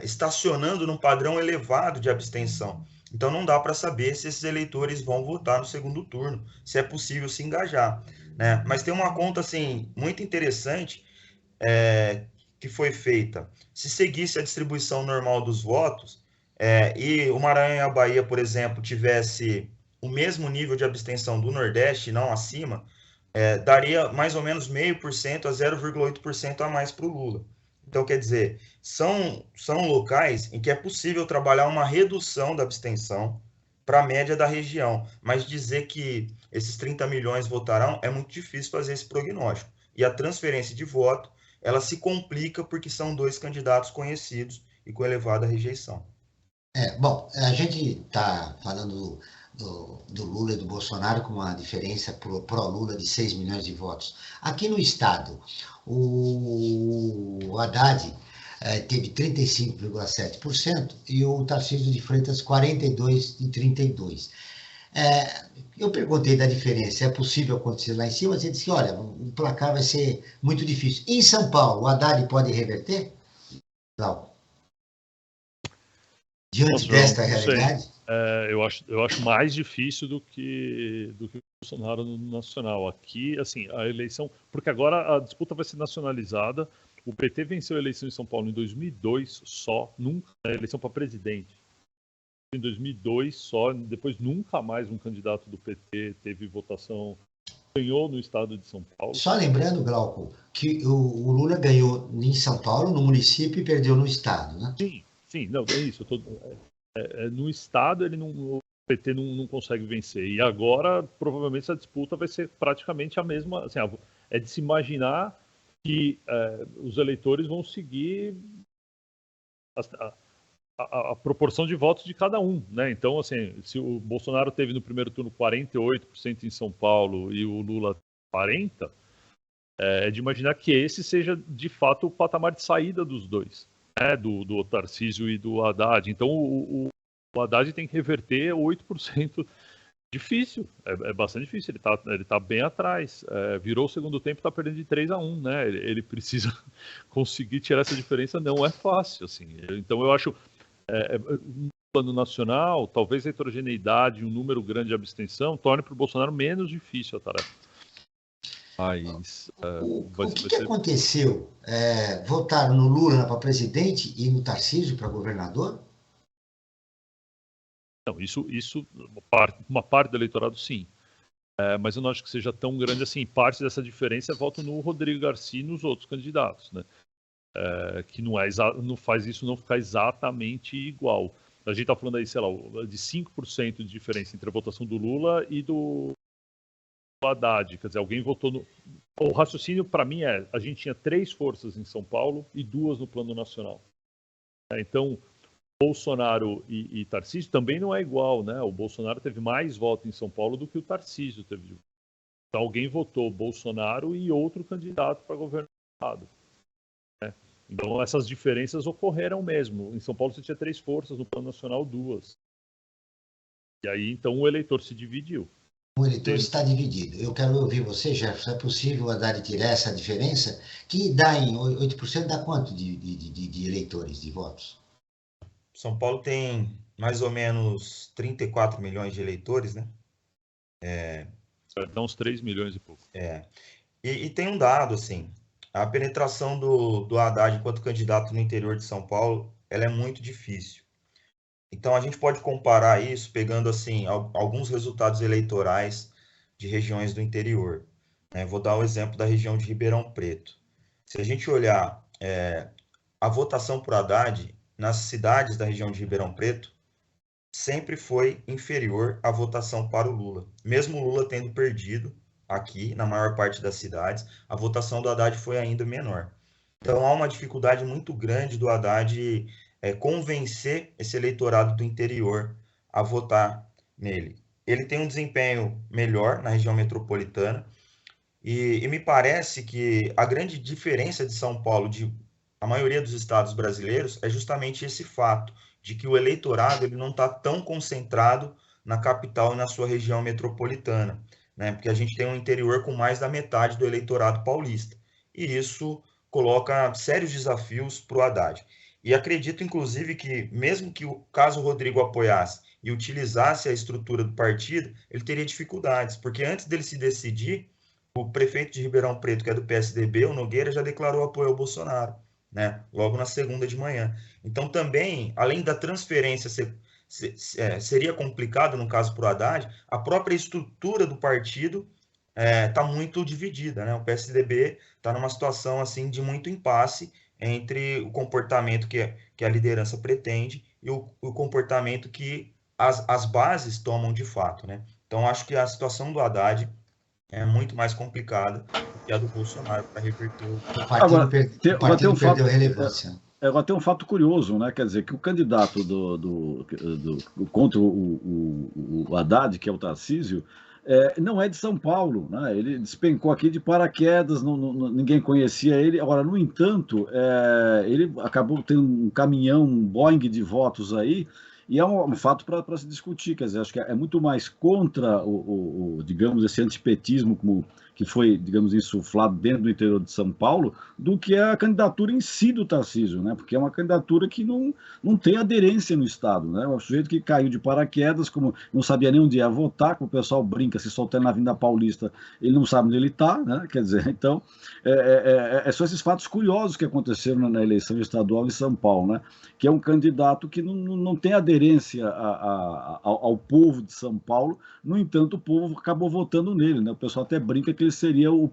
Speaker 7: estacionando num padrão elevado de abstenção. Então, não dá para saber se esses eleitores vão votar no segundo turno, se é possível se engajar, né? Mas tem uma conta, assim, muito interessante que foi feita. Se seguisse a distribuição normal dos votos e o Maranhão e a Bahia, por exemplo, tivesse o mesmo nível de abstenção do Nordeste, não acima, daria mais ou menos 0,5% a 0,8% a mais para o Lula. Então, quer dizer, são locais em que é possível trabalhar uma redução da abstenção para a média da região, mas dizer que esses 30 milhões votarão é muito difícil fazer esse prognóstico. E a transferência de voto, ela se complica porque são 2 candidatos conhecidos e com elevada rejeição.
Speaker 2: Bom, a gente está falando do Lula e do Bolsonaro com uma diferença pró-Lula de 6 milhões de votos. Aqui no estado, o Haddad teve 35,7% e o Tarcísio de Freitas 42,32%. Eu perguntei da diferença, é possível acontecer lá em cima? Você disse que, olha, o placar vai ser muito difícil. Em São Paulo, o Haddad pode reverter? Não. Diante desta realidade?
Speaker 3: Eu acho mais difícil do que o Bolsonaro no nacional. Aqui, assim, a eleição... Porque agora a disputa vai ser nacionalizada. O PT venceu a eleição em São Paulo em 2002 só, nunca a eleição para presidente. Em 2002 só, depois nunca mais um candidato do PT teve votação, ganhou no estado de São Paulo.
Speaker 2: Só lembrando, Glauco, que o Lula ganhou em São Paulo, no município, e perdeu no estado, né?
Speaker 3: Sim, não, é isso. No estado o PT não consegue vencer. E agora, provavelmente, essa disputa vai ser praticamente a mesma. Assim, é de se imaginar que os eleitores vão seguir a proporção de votos de cada um, né? Então, assim, se o Bolsonaro teve no primeiro turno 48% em São Paulo e o Lula 40%, é de imaginar que esse seja, de fato, o patamar de saída dos dois, né? Do Tarcísio e do Haddad. Então, o Haddad tem que reverter 8%. Difícil, é bastante difícil, ele tá bem atrás, virou o segundo tempo, está perdendo de 3-1, né? Ele precisa conseguir tirar essa diferença, não é fácil, assim. Então, eu acho... no plano nacional, talvez a heterogeneidade e um número grande de abstenção torne para o Bolsonaro menos difícil a tarefa. Mas
Speaker 2: o que aconteceu? Votaram no Lula para presidente e no Tarcísio para governador?
Speaker 3: Não, isso uma parte do eleitorado, sim. Mas eu não acho que seja tão grande assim. Parte dessa diferença é voto no Rodrigo Garcia e nos outros candidatos, né? Que não faz isso não ficar exatamente igual. A gente está falando aí, sei lá, de 5% de diferença entre a votação do Lula e do Haddad. Quer dizer, alguém votou no... O raciocínio, para mim, a gente tinha 3 forças em São Paulo e 2 no plano nacional. Então, Bolsonaro e Tarcísio também não é igual, né? O Bolsonaro teve mais votos em São Paulo do que o Tarcísio teve. Então, alguém votou Bolsonaro e outro candidato para governador. Então, essas diferenças ocorreram mesmo. Em São Paulo, você tinha 3 forças, no plano nacional, 2. E aí, então, o eleitor se dividiu.
Speaker 2: O eleitor está dividido. Eu quero ouvir você, Jefferson. É possível o Haddad tirar essa diferença? Que dá em 8%, dá quanto de eleitores, de votos?
Speaker 7: São Paulo tem mais ou menos 34 milhões de eleitores, né?
Speaker 3: Dá uns 3 milhões e pouco.
Speaker 7: E tem um dado, assim, a penetração do Haddad enquanto candidato no interior de São Paulo, ela é muito difícil. Então, a gente pode comparar isso pegando, assim, alguns resultados eleitorais de regiões do interior, né? Vou dar o exemplo da região de Ribeirão Preto. Se a gente olhar a votação por Haddad nas cidades da região de Ribeirão Preto, sempre foi inferior à votação para o Lula. Mesmo o Lula tendo perdido aqui, na maior parte das cidades, a votação do Haddad foi ainda menor. Então, há uma dificuldade muito grande do Haddad convencer esse eleitorado do interior a votar nele. Ele tem um desempenho melhor na região metropolitana e me parece que a grande diferença de São Paulo de a maioria dos estados brasileiros é justamente esse fato de que o eleitorado ele não está tão concentrado na capital e na sua região metropolitana, né? Porque a gente tem um interior com mais da metade do eleitorado paulista. E isso coloca sérios desafios para o Haddad. E acredito, inclusive, que mesmo que caso o Rodrigo apoiasse e utilizasse a estrutura do partido, ele teria dificuldades, porque antes dele se decidir, o prefeito de Ribeirão Preto, que é do PSDB, o Nogueira, já declarou apoio ao Bolsonaro, né? Logo na segunda de manhã. Então, também, além da transferência seria complicado, no caso para o Haddad, a própria estrutura do partido está muito dividida, né? O PSDB está numa situação assim de muito impasse entre o comportamento que a liderança pretende e o comportamento que as bases tomam de fato, né? Então, acho que a situação do Haddad é muito mais complicada que a do Bolsonaro para reverter o
Speaker 5: Agora,
Speaker 2: partido perdeu relevância.
Speaker 5: Agora tem um fato curioso, né? Quer dizer, que o candidato contra o Haddad, que é o Tarcísio, não é de São Paulo, né? Ele despencou aqui de paraquedas, ninguém conhecia ele. Agora, no entanto, ele acabou tendo um caminhão, um Boeing de votos aí, e é um fato para se discutir. Quer dizer, acho que é muito mais contra digamos, esse antipetismo que foi, digamos, insuflado dentro do interior de São Paulo, do que a candidatura em si do Tarcísio, né? Porque é uma candidatura que não tem aderência no Estado, né? O sujeito que caiu de paraquedas, como não sabia nem onde ia votar, como o pessoal brinca, se soltando na Avenida Paulista, ele não sabe onde ele está, né? Quer dizer, então, são esses fatos curiosos que aconteceram na eleição estadual em São Paulo, né? Que é um candidato que não tem aderência ao povo de São Paulo, no entanto, o povo acabou votando nele, né? O pessoal até brinca que ele seria o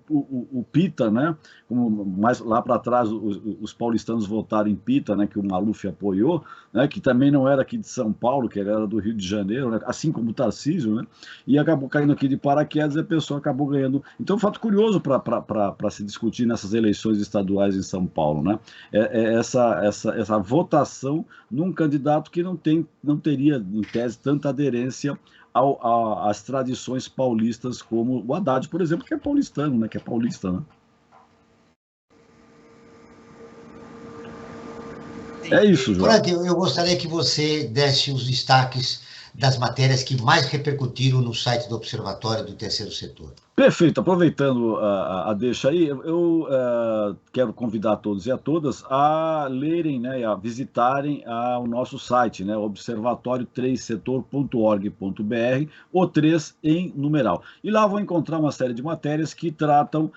Speaker 5: Pita, né? Como mais lá para trás os paulistanos votaram em Pita, né? Que o Maluf apoiou, né? Que também não era aqui de São Paulo, que era do Rio de Janeiro, né? Assim como o Tarcísio, né? E acabou caindo aqui de paraquedas e a pessoa acabou ganhando. Então, um fato curioso para se discutir nessas eleições estaduais em São Paulo, né? Essa votação num candidato que não teria, em tese, tanta aderência às tradições paulistas, como o Haddad, por exemplo, que é paulistano, né? Que é paulista, né? É isso, João.
Speaker 2: Frank, eu gostaria que você desse os destaques das matérias que mais repercutiram no site do Observatório do Terceiro Setor.
Speaker 5: Perfeito. Aproveitando a deixa aí, eu quero convidar a todos e a todas a lerem, né, a visitarem o nosso site, né, observatório3setor.org.br, o 3 em numeral. E lá vão encontrar uma série de matérias que tratam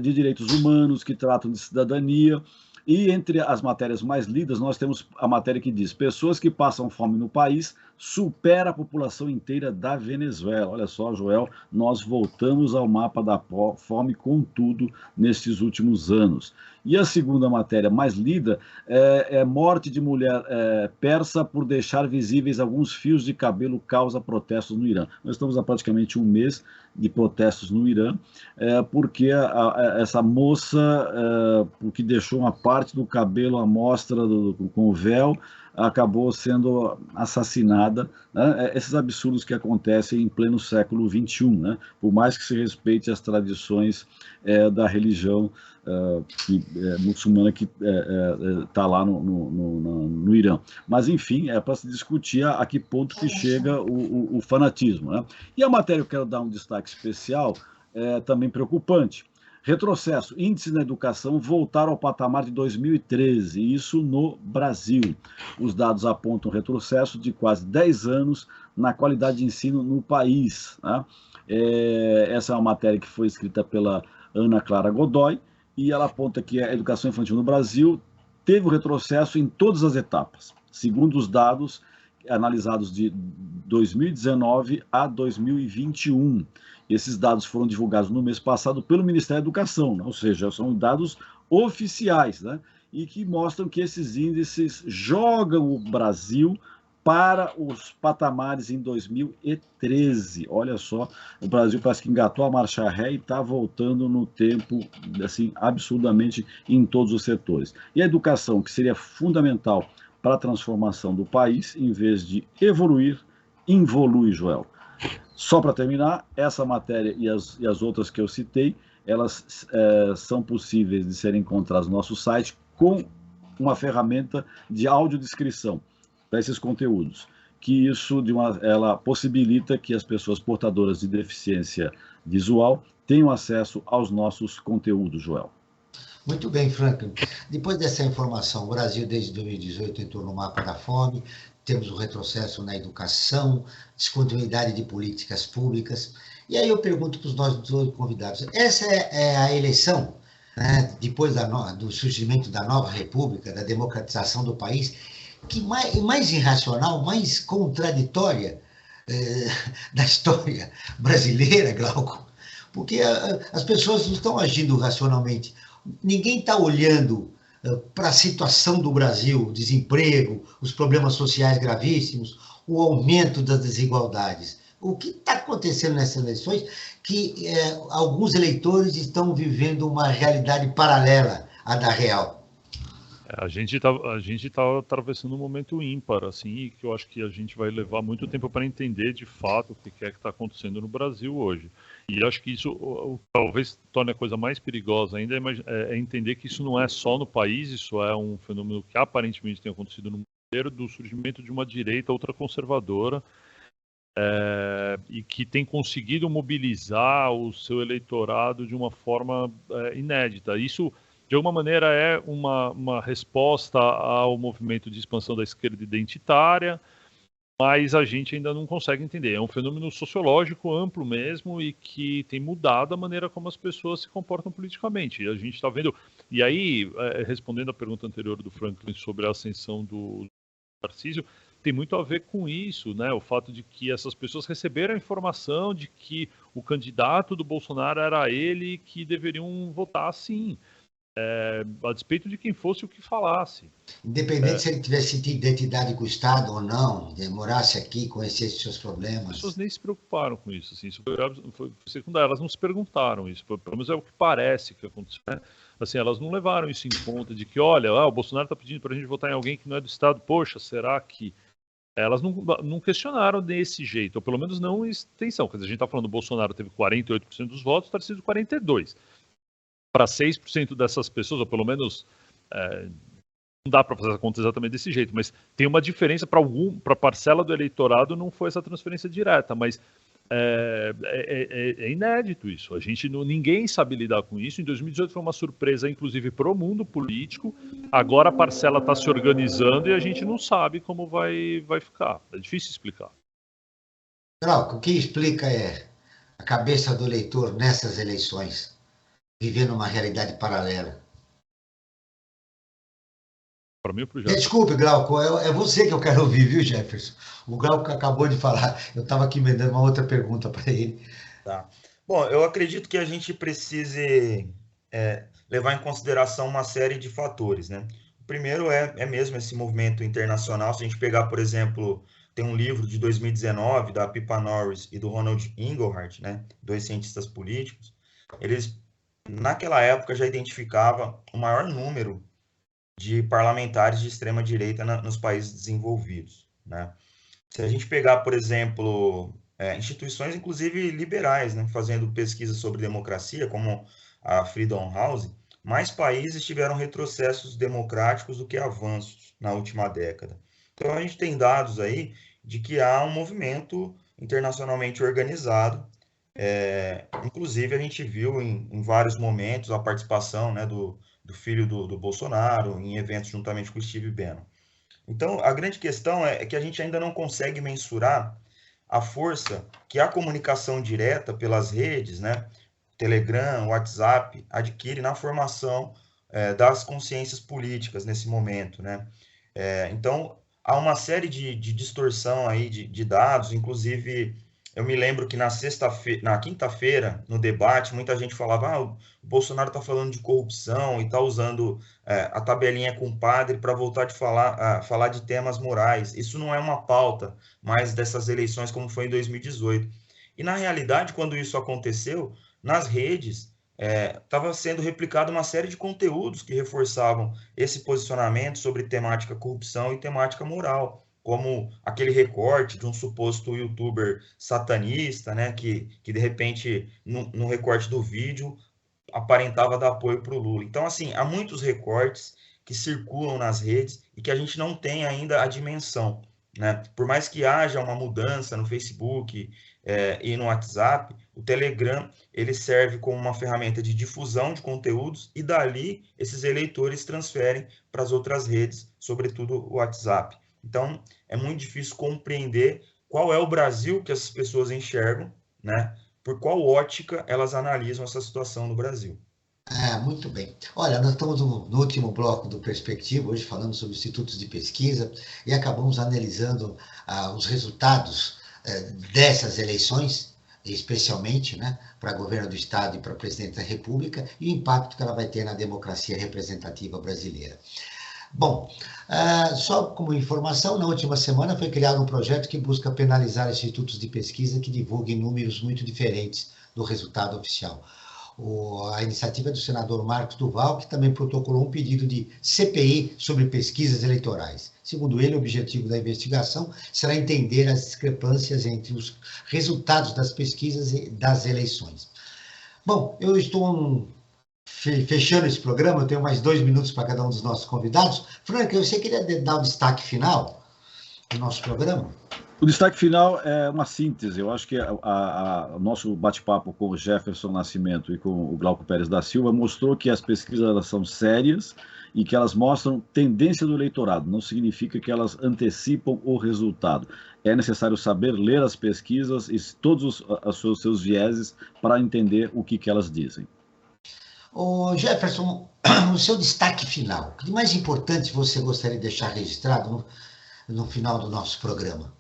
Speaker 5: de direitos humanos, que tratam de cidadania. E entre as matérias mais lidas, nós temos a matéria que diz: pessoas que passam fome no país supera a população inteira da Venezuela. Olha só, Joel, nós voltamos ao mapa da fome com tudo nesses últimos anos. E a segunda matéria mais lida é morte de mulher persa por deixar visíveis alguns fios de cabelo causa protestos no Irã. Nós estamos há praticamente um mês de protestos no Irã, porque essa moça, que deixou uma parte do cabelo à mostra com o véu, acabou sendo assassinada, né? Esses absurdos que acontecem em pleno século XXI, né? Por mais que se respeite as tradições da religião muçulmana que está lá no Irã. Mas, enfim, é para se discutir a que ponto que chega o fanatismo, né? E a matéria que eu quero dar um destaque especial também preocupante. Retrocesso, índices na educação voltaram ao patamar de 2013, isso no Brasil. Os dados apontam retrocesso de quase 10 anos na qualidade de ensino no país, né? Essa é uma matéria que foi escrita pela Ana Clara Godoy, e ela aponta que a educação infantil no Brasil teve um retrocesso em todas as etapas, segundo os dados analisados de 2019 a 2021. Esses dados foram divulgados no mês passado pelo Ministério da Educação, né? Ou seja, são dados oficiais, né? E que mostram que esses índices jogam o Brasil para os patamares em 2013. Olha só, o Brasil parece que engatou a marcha ré e está voltando no tempo, assim, absurdamente em todos os setores. E a educação, que seria fundamental para a transformação do país, em vez de evoluir, involui, Joel. Só para terminar, essa matéria e as outras que eu citei, elas são possíveis de serem encontradas no nosso site com uma ferramenta de audiodescrição para esses conteúdos, que isso ela possibilita que as pessoas portadoras de deficiência visual tenham acesso aos nossos conteúdos, Joel.
Speaker 2: Muito bem, Franklin. Depois dessa informação, o Brasil desde 2018 entrou no mapa da fome, temos um retrocesso na educação, descontinuidade de políticas públicas. E aí eu pergunto para os nossos dois convidados, essa é a eleição, né, depois do surgimento da nova república, da democratização do país, que mais irracional, mais contraditória da história brasileira, Glauco? Porque as pessoas não estão agindo racionalmente. Ninguém está olhando para a situação do Brasil, o desemprego, os problemas sociais gravíssimos, o aumento das desigualdades. O que está acontecendo nessas eleições que alguns eleitores estão vivendo uma realidade paralela à da real?
Speaker 3: A gente tá atravessando um momento ímpar, assim, e que eu acho que a gente vai levar muito tempo para entender de fato o que é que está acontecendo no Brasil hoje. E eu acho que isso talvez torne a coisa mais perigosa ainda, é entender que isso não é só no país, isso é um fenômeno que aparentemente tem acontecido no mundo inteiro, do surgimento de uma direita ultraconservadora, e que tem conseguido mobilizar o seu eleitorado de uma forma inédita. Isso, de alguma maneira, é uma resposta ao movimento de expansão da esquerda identitária, mas a gente ainda não consegue entender. É um fenômeno sociológico amplo mesmo e que tem mudado a maneira como as pessoas se comportam politicamente. E a gente está vendo... E aí, respondendo à pergunta anterior do Franklin sobre a ascensão do Tarcísio, tem muito a ver com isso, né? O fato de que essas pessoas receberam a informação de que o candidato do Bolsonaro era ele e que deveriam votar sim. A despeito de quem fosse o que falasse.
Speaker 2: Independente se ele tivesse tido identidade com o Estado ou não, morasse aqui, conhecesse seus problemas.
Speaker 3: As pessoas nem se preocuparam com isso. Assim, isso foi secundário, elas não se perguntaram isso. Pelo menos é o que parece que aconteceu. Né? Assim, elas não levaram isso em conta de que, olha, o Bolsonaro está pedindo para a gente votar em alguém que não é do Estado. Poxa, será que... Elas não questionaram desse jeito, ou pelo menos não em extensão. Quer dizer, a gente está falando, o Bolsonaro teve 48% dos votos, o Tarcísio 42%. Para 6% dessas pessoas, ou pelo menos, não dá para fazer a conta exatamente desse jeito, mas tem uma diferença para a parcela do eleitorado, não foi essa transferência direta, mas é inédito isso. Ninguém sabe lidar com isso. Em 2018 foi uma surpresa, inclusive, para o mundo político. Agora a parcela está se organizando e a gente não sabe como vai ficar. É difícil explicar.
Speaker 2: Glauco, o que explica é a cabeça do eleitor nessas eleições, vivendo uma realidade paralela.
Speaker 3: Para mim, o projeto...
Speaker 2: Desculpe, Glauco, é você que eu quero ouvir, viu, Jefferson? O Glauco acabou de falar, eu estava aqui me dando uma outra pergunta para ele.
Speaker 7: Tá. Bom, eu acredito que a gente precise levar em consideração uma série de fatores, né? O primeiro é mesmo esse movimento internacional. Se a gente pegar, por exemplo, tem um livro de 2019 da Pippa Norris e do Ronald Inglehart, né? 2 cientistas políticos. Eles, naquela época, já identificavam o maior número de parlamentares de extrema-direita nos países desenvolvidos, né? Se a gente pegar, por exemplo, instituições, inclusive liberais, né, fazendo pesquisa sobre democracia, como a Freedom House, mais países tiveram retrocessos democráticos do que avanços na última década. Então, a gente tem dados aí de que há um movimento internacionalmente organizado. Inclusive, a gente viu em vários momentos a participação, né, do filho do Bolsonaro em eventos juntamente com o Steve Bannon. Então, a grande questão é que a gente ainda não consegue mensurar a força que a comunicação direta pelas redes, né, Telegram, WhatsApp, adquire na formação das consciências políticas nesse momento, né? Então, há uma série de distorção aí de dados, inclusive... Eu me lembro que na quinta-feira, no debate, muita gente falava: o Bolsonaro está falando de corrupção e está usando a tabelinha com o padre para voltar a falar de temas morais. Isso não é uma pauta mais dessas eleições como foi em 2018. E, na realidade, quando isso aconteceu, nas redes estava sendo replicado uma série de conteúdos que reforçavam esse posicionamento sobre temática corrupção e temática moral, como aquele recorte de um suposto youtuber satanista, né, que de repente, no recorte do vídeo, aparentava dar apoio para o Lula. Então, assim, há muitos recortes que circulam nas redes e que a gente não tem ainda a dimensão, né? Por mais que haja uma mudança no Facebook e no WhatsApp, o Telegram ele serve como uma ferramenta de difusão de conteúdos e dali esses eleitores transferem para as outras redes, sobretudo o WhatsApp. Então, é muito difícil compreender qual é o Brasil que essas pessoas enxergam, né? Por qual ótica elas analisam essa situação no Brasil.
Speaker 2: Muito bem. Olha, nós estamos no último bloco do Perspectiva, hoje falando sobre institutos de pesquisa, e acabamos analisando os resultados dessas eleições, especialmente, né, para governo do Estado e para presidente da República, e o impacto que ela vai ter na democracia representativa brasileira. Bom, só como informação, na última semana foi criado um projeto que busca penalizar institutos de pesquisa que divulguem números muito diferentes do resultado oficial. A iniciativa é do senador Marcos Duval, que também protocolou um pedido de CPI sobre pesquisas eleitorais. Segundo ele, o objetivo da investigação será entender as discrepâncias entre os resultados das pesquisas e das eleições. Bom, eu estou fechando esse programa, eu tenho mais 2 minutos para cada um dos nossos convidados. Franca, você queria dar o destaque final do nosso programa?
Speaker 5: O destaque final é uma síntese. Eu acho que o nosso bate-papo com o Jefferson Nascimento e com o Glauco Pérez da Silva mostrou que as pesquisas elas são sérias e que elas mostram tendência do eleitorado. Não significa que elas antecipam o resultado. É necessário saber ler as pesquisas e todos os seus vieses para entender o que elas dizem.
Speaker 2: Ô Jefferson, o seu destaque final, o que de mais importante você gostaria de deixar registrado no final do nosso programa?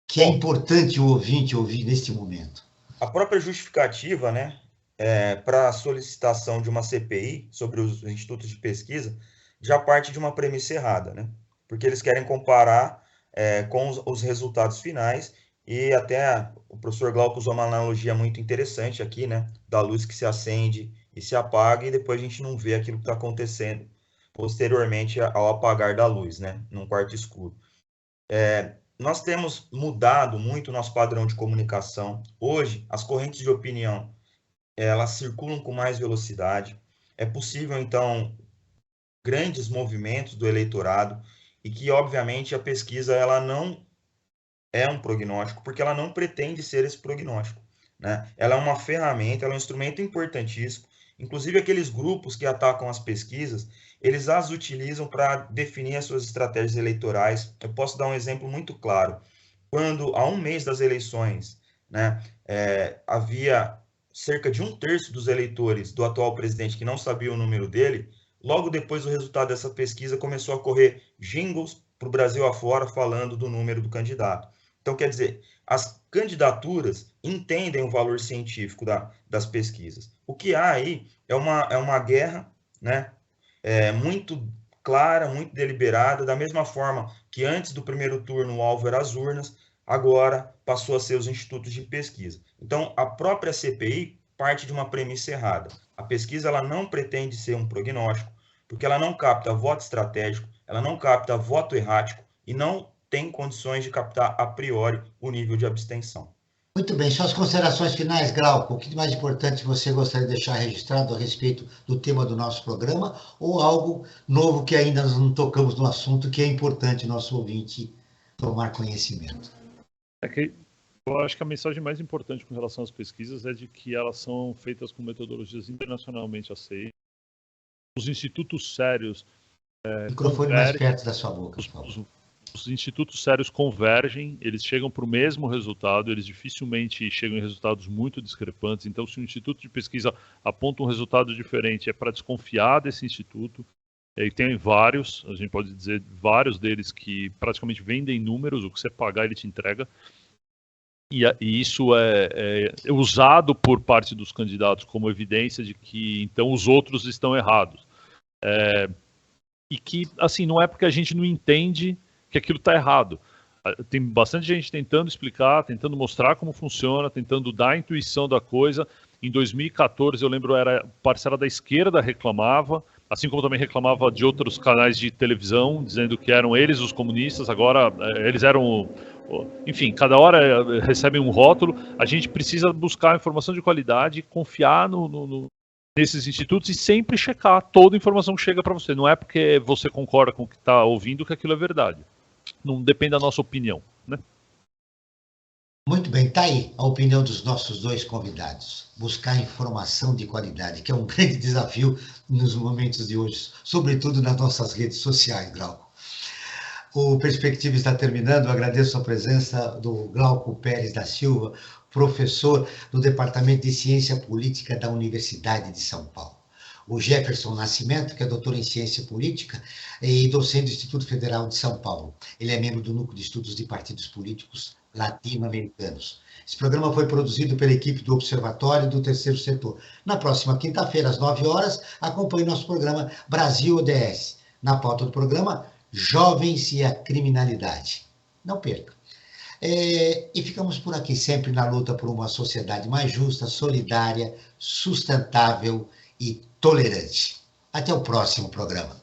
Speaker 2: Que é importante o ouvinte ouvir neste momento?
Speaker 7: A própria justificativa, né, para a solicitação de uma CPI sobre os institutos de pesquisa já parte de uma premissa errada, né? Porque eles querem comparar com os resultados finais, e até o professor Glauco usou uma analogia muito interessante aqui, né, da luz que se acende e se apaga, e depois a gente não vê aquilo que está acontecendo posteriormente ao apagar da luz, né, num quarto escuro. Nós temos mudado muito o nosso padrão de comunicação. Hoje, as correntes de opinião, elas circulam com mais velocidade. É possível, então, grandes movimentos do eleitorado, e que, obviamente, a pesquisa ela não é um prognóstico, porque ela não pretende ser esse prognóstico, né? Ela é uma ferramenta, ela é um instrumento importantíssimo. Inclusive, aqueles grupos que atacam as pesquisas, eles as utilizam para definir as suas estratégias eleitorais. Eu posso dar um exemplo muito claro. Quando, há um mês das eleições, né, havia cerca de 1/3 dos eleitores do atual presidente que não sabia o número dele, logo depois do resultado dessa pesquisa, começou a correr jingles para o Brasil afora falando do número do candidato. Então, quer dizer, as candidaturas entendem o valor científico das pesquisas. O que há aí é uma guerra, né, muito clara, muito deliberada, da mesma forma que antes do primeiro turno o alvo era as urnas, agora passou a ser os institutos de pesquisa. Então, a própria CPI parte de uma premissa errada. A pesquisa ela não pretende ser um prognóstico, porque ela não capta voto estratégico, ela não capta voto errático e não tem condições de captar a priori o nível de abstenção.
Speaker 2: Muito bem, suas considerações finais, Glauco. O que de mais importante você gostaria de deixar registrado a respeito do tema do nosso programa, ou algo novo que ainda nós não tocamos no assunto, que é importante o nosso ouvinte tomar conhecimento?
Speaker 3: Eu acho que a mensagem mais importante com relação às pesquisas é de que elas são feitas com metodologias internacionalmente aceitas. Os institutos sérios...
Speaker 2: Microfone mais perto da sua boca, por favor.
Speaker 3: Os institutos sérios convergem, eles chegam para o mesmo resultado, eles dificilmente chegam em resultados muito discrepantes. Então, se um instituto de pesquisa aponta um resultado diferente, é para desconfiar desse instituto. E tem vários, a gente pode dizer vários deles que praticamente vendem números, o que você pagar ele te entrega. E isso é usado por parte dos candidatos como evidência de que então os outros estão errados. E que, assim, não é porque a gente não entende que aquilo está errado. Tem bastante gente tentando explicar, tentando mostrar como funciona, tentando dar a intuição da coisa. Em 2014, eu lembro, era parcela da esquerda reclamava, assim como também reclamava de outros canais de televisão, dizendo que eram eles os comunistas, agora eles eram... Enfim, cada hora recebem um rótulo. A gente precisa buscar informação de qualidade, confiar nesses institutos e sempre checar toda a informação que chega para você. Não é porque você concorda com o que está ouvindo que aquilo é verdade. Não depende da nossa opinião, né?
Speaker 2: Muito bem, está aí a opinião dos nossos 2 convidados. Buscar informação de qualidade, que é um grande desafio nos momentos de hoje, sobretudo nas nossas redes sociais, Glauco. O Perspectiva está terminando. Eu agradeço a presença do Glauco Pérez da Silva, professor do Departamento de Ciência Política da Universidade de São Paulo. O Jefferson Nascimento, que é doutor em Ciência Política e docente do Instituto Federal de São Paulo. Ele é membro do Núcleo de Estudos de Partidos Políticos Latino-Americanos. Esse programa foi produzido pela equipe do Observatório do Terceiro Setor. Na próxima quinta-feira, às 9 horas, acompanhe nosso programa Brasil ODS. Na pauta do programa, Jovens e a Criminalidade. Não perca. E ficamos por aqui sempre na luta por uma sociedade mais justa, solidária, sustentável e tolerante. Até o próximo programa.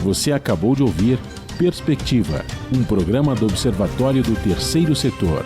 Speaker 1: Você acabou de ouvir Perspectiva, um programa do Observatório do Terceiro Setor.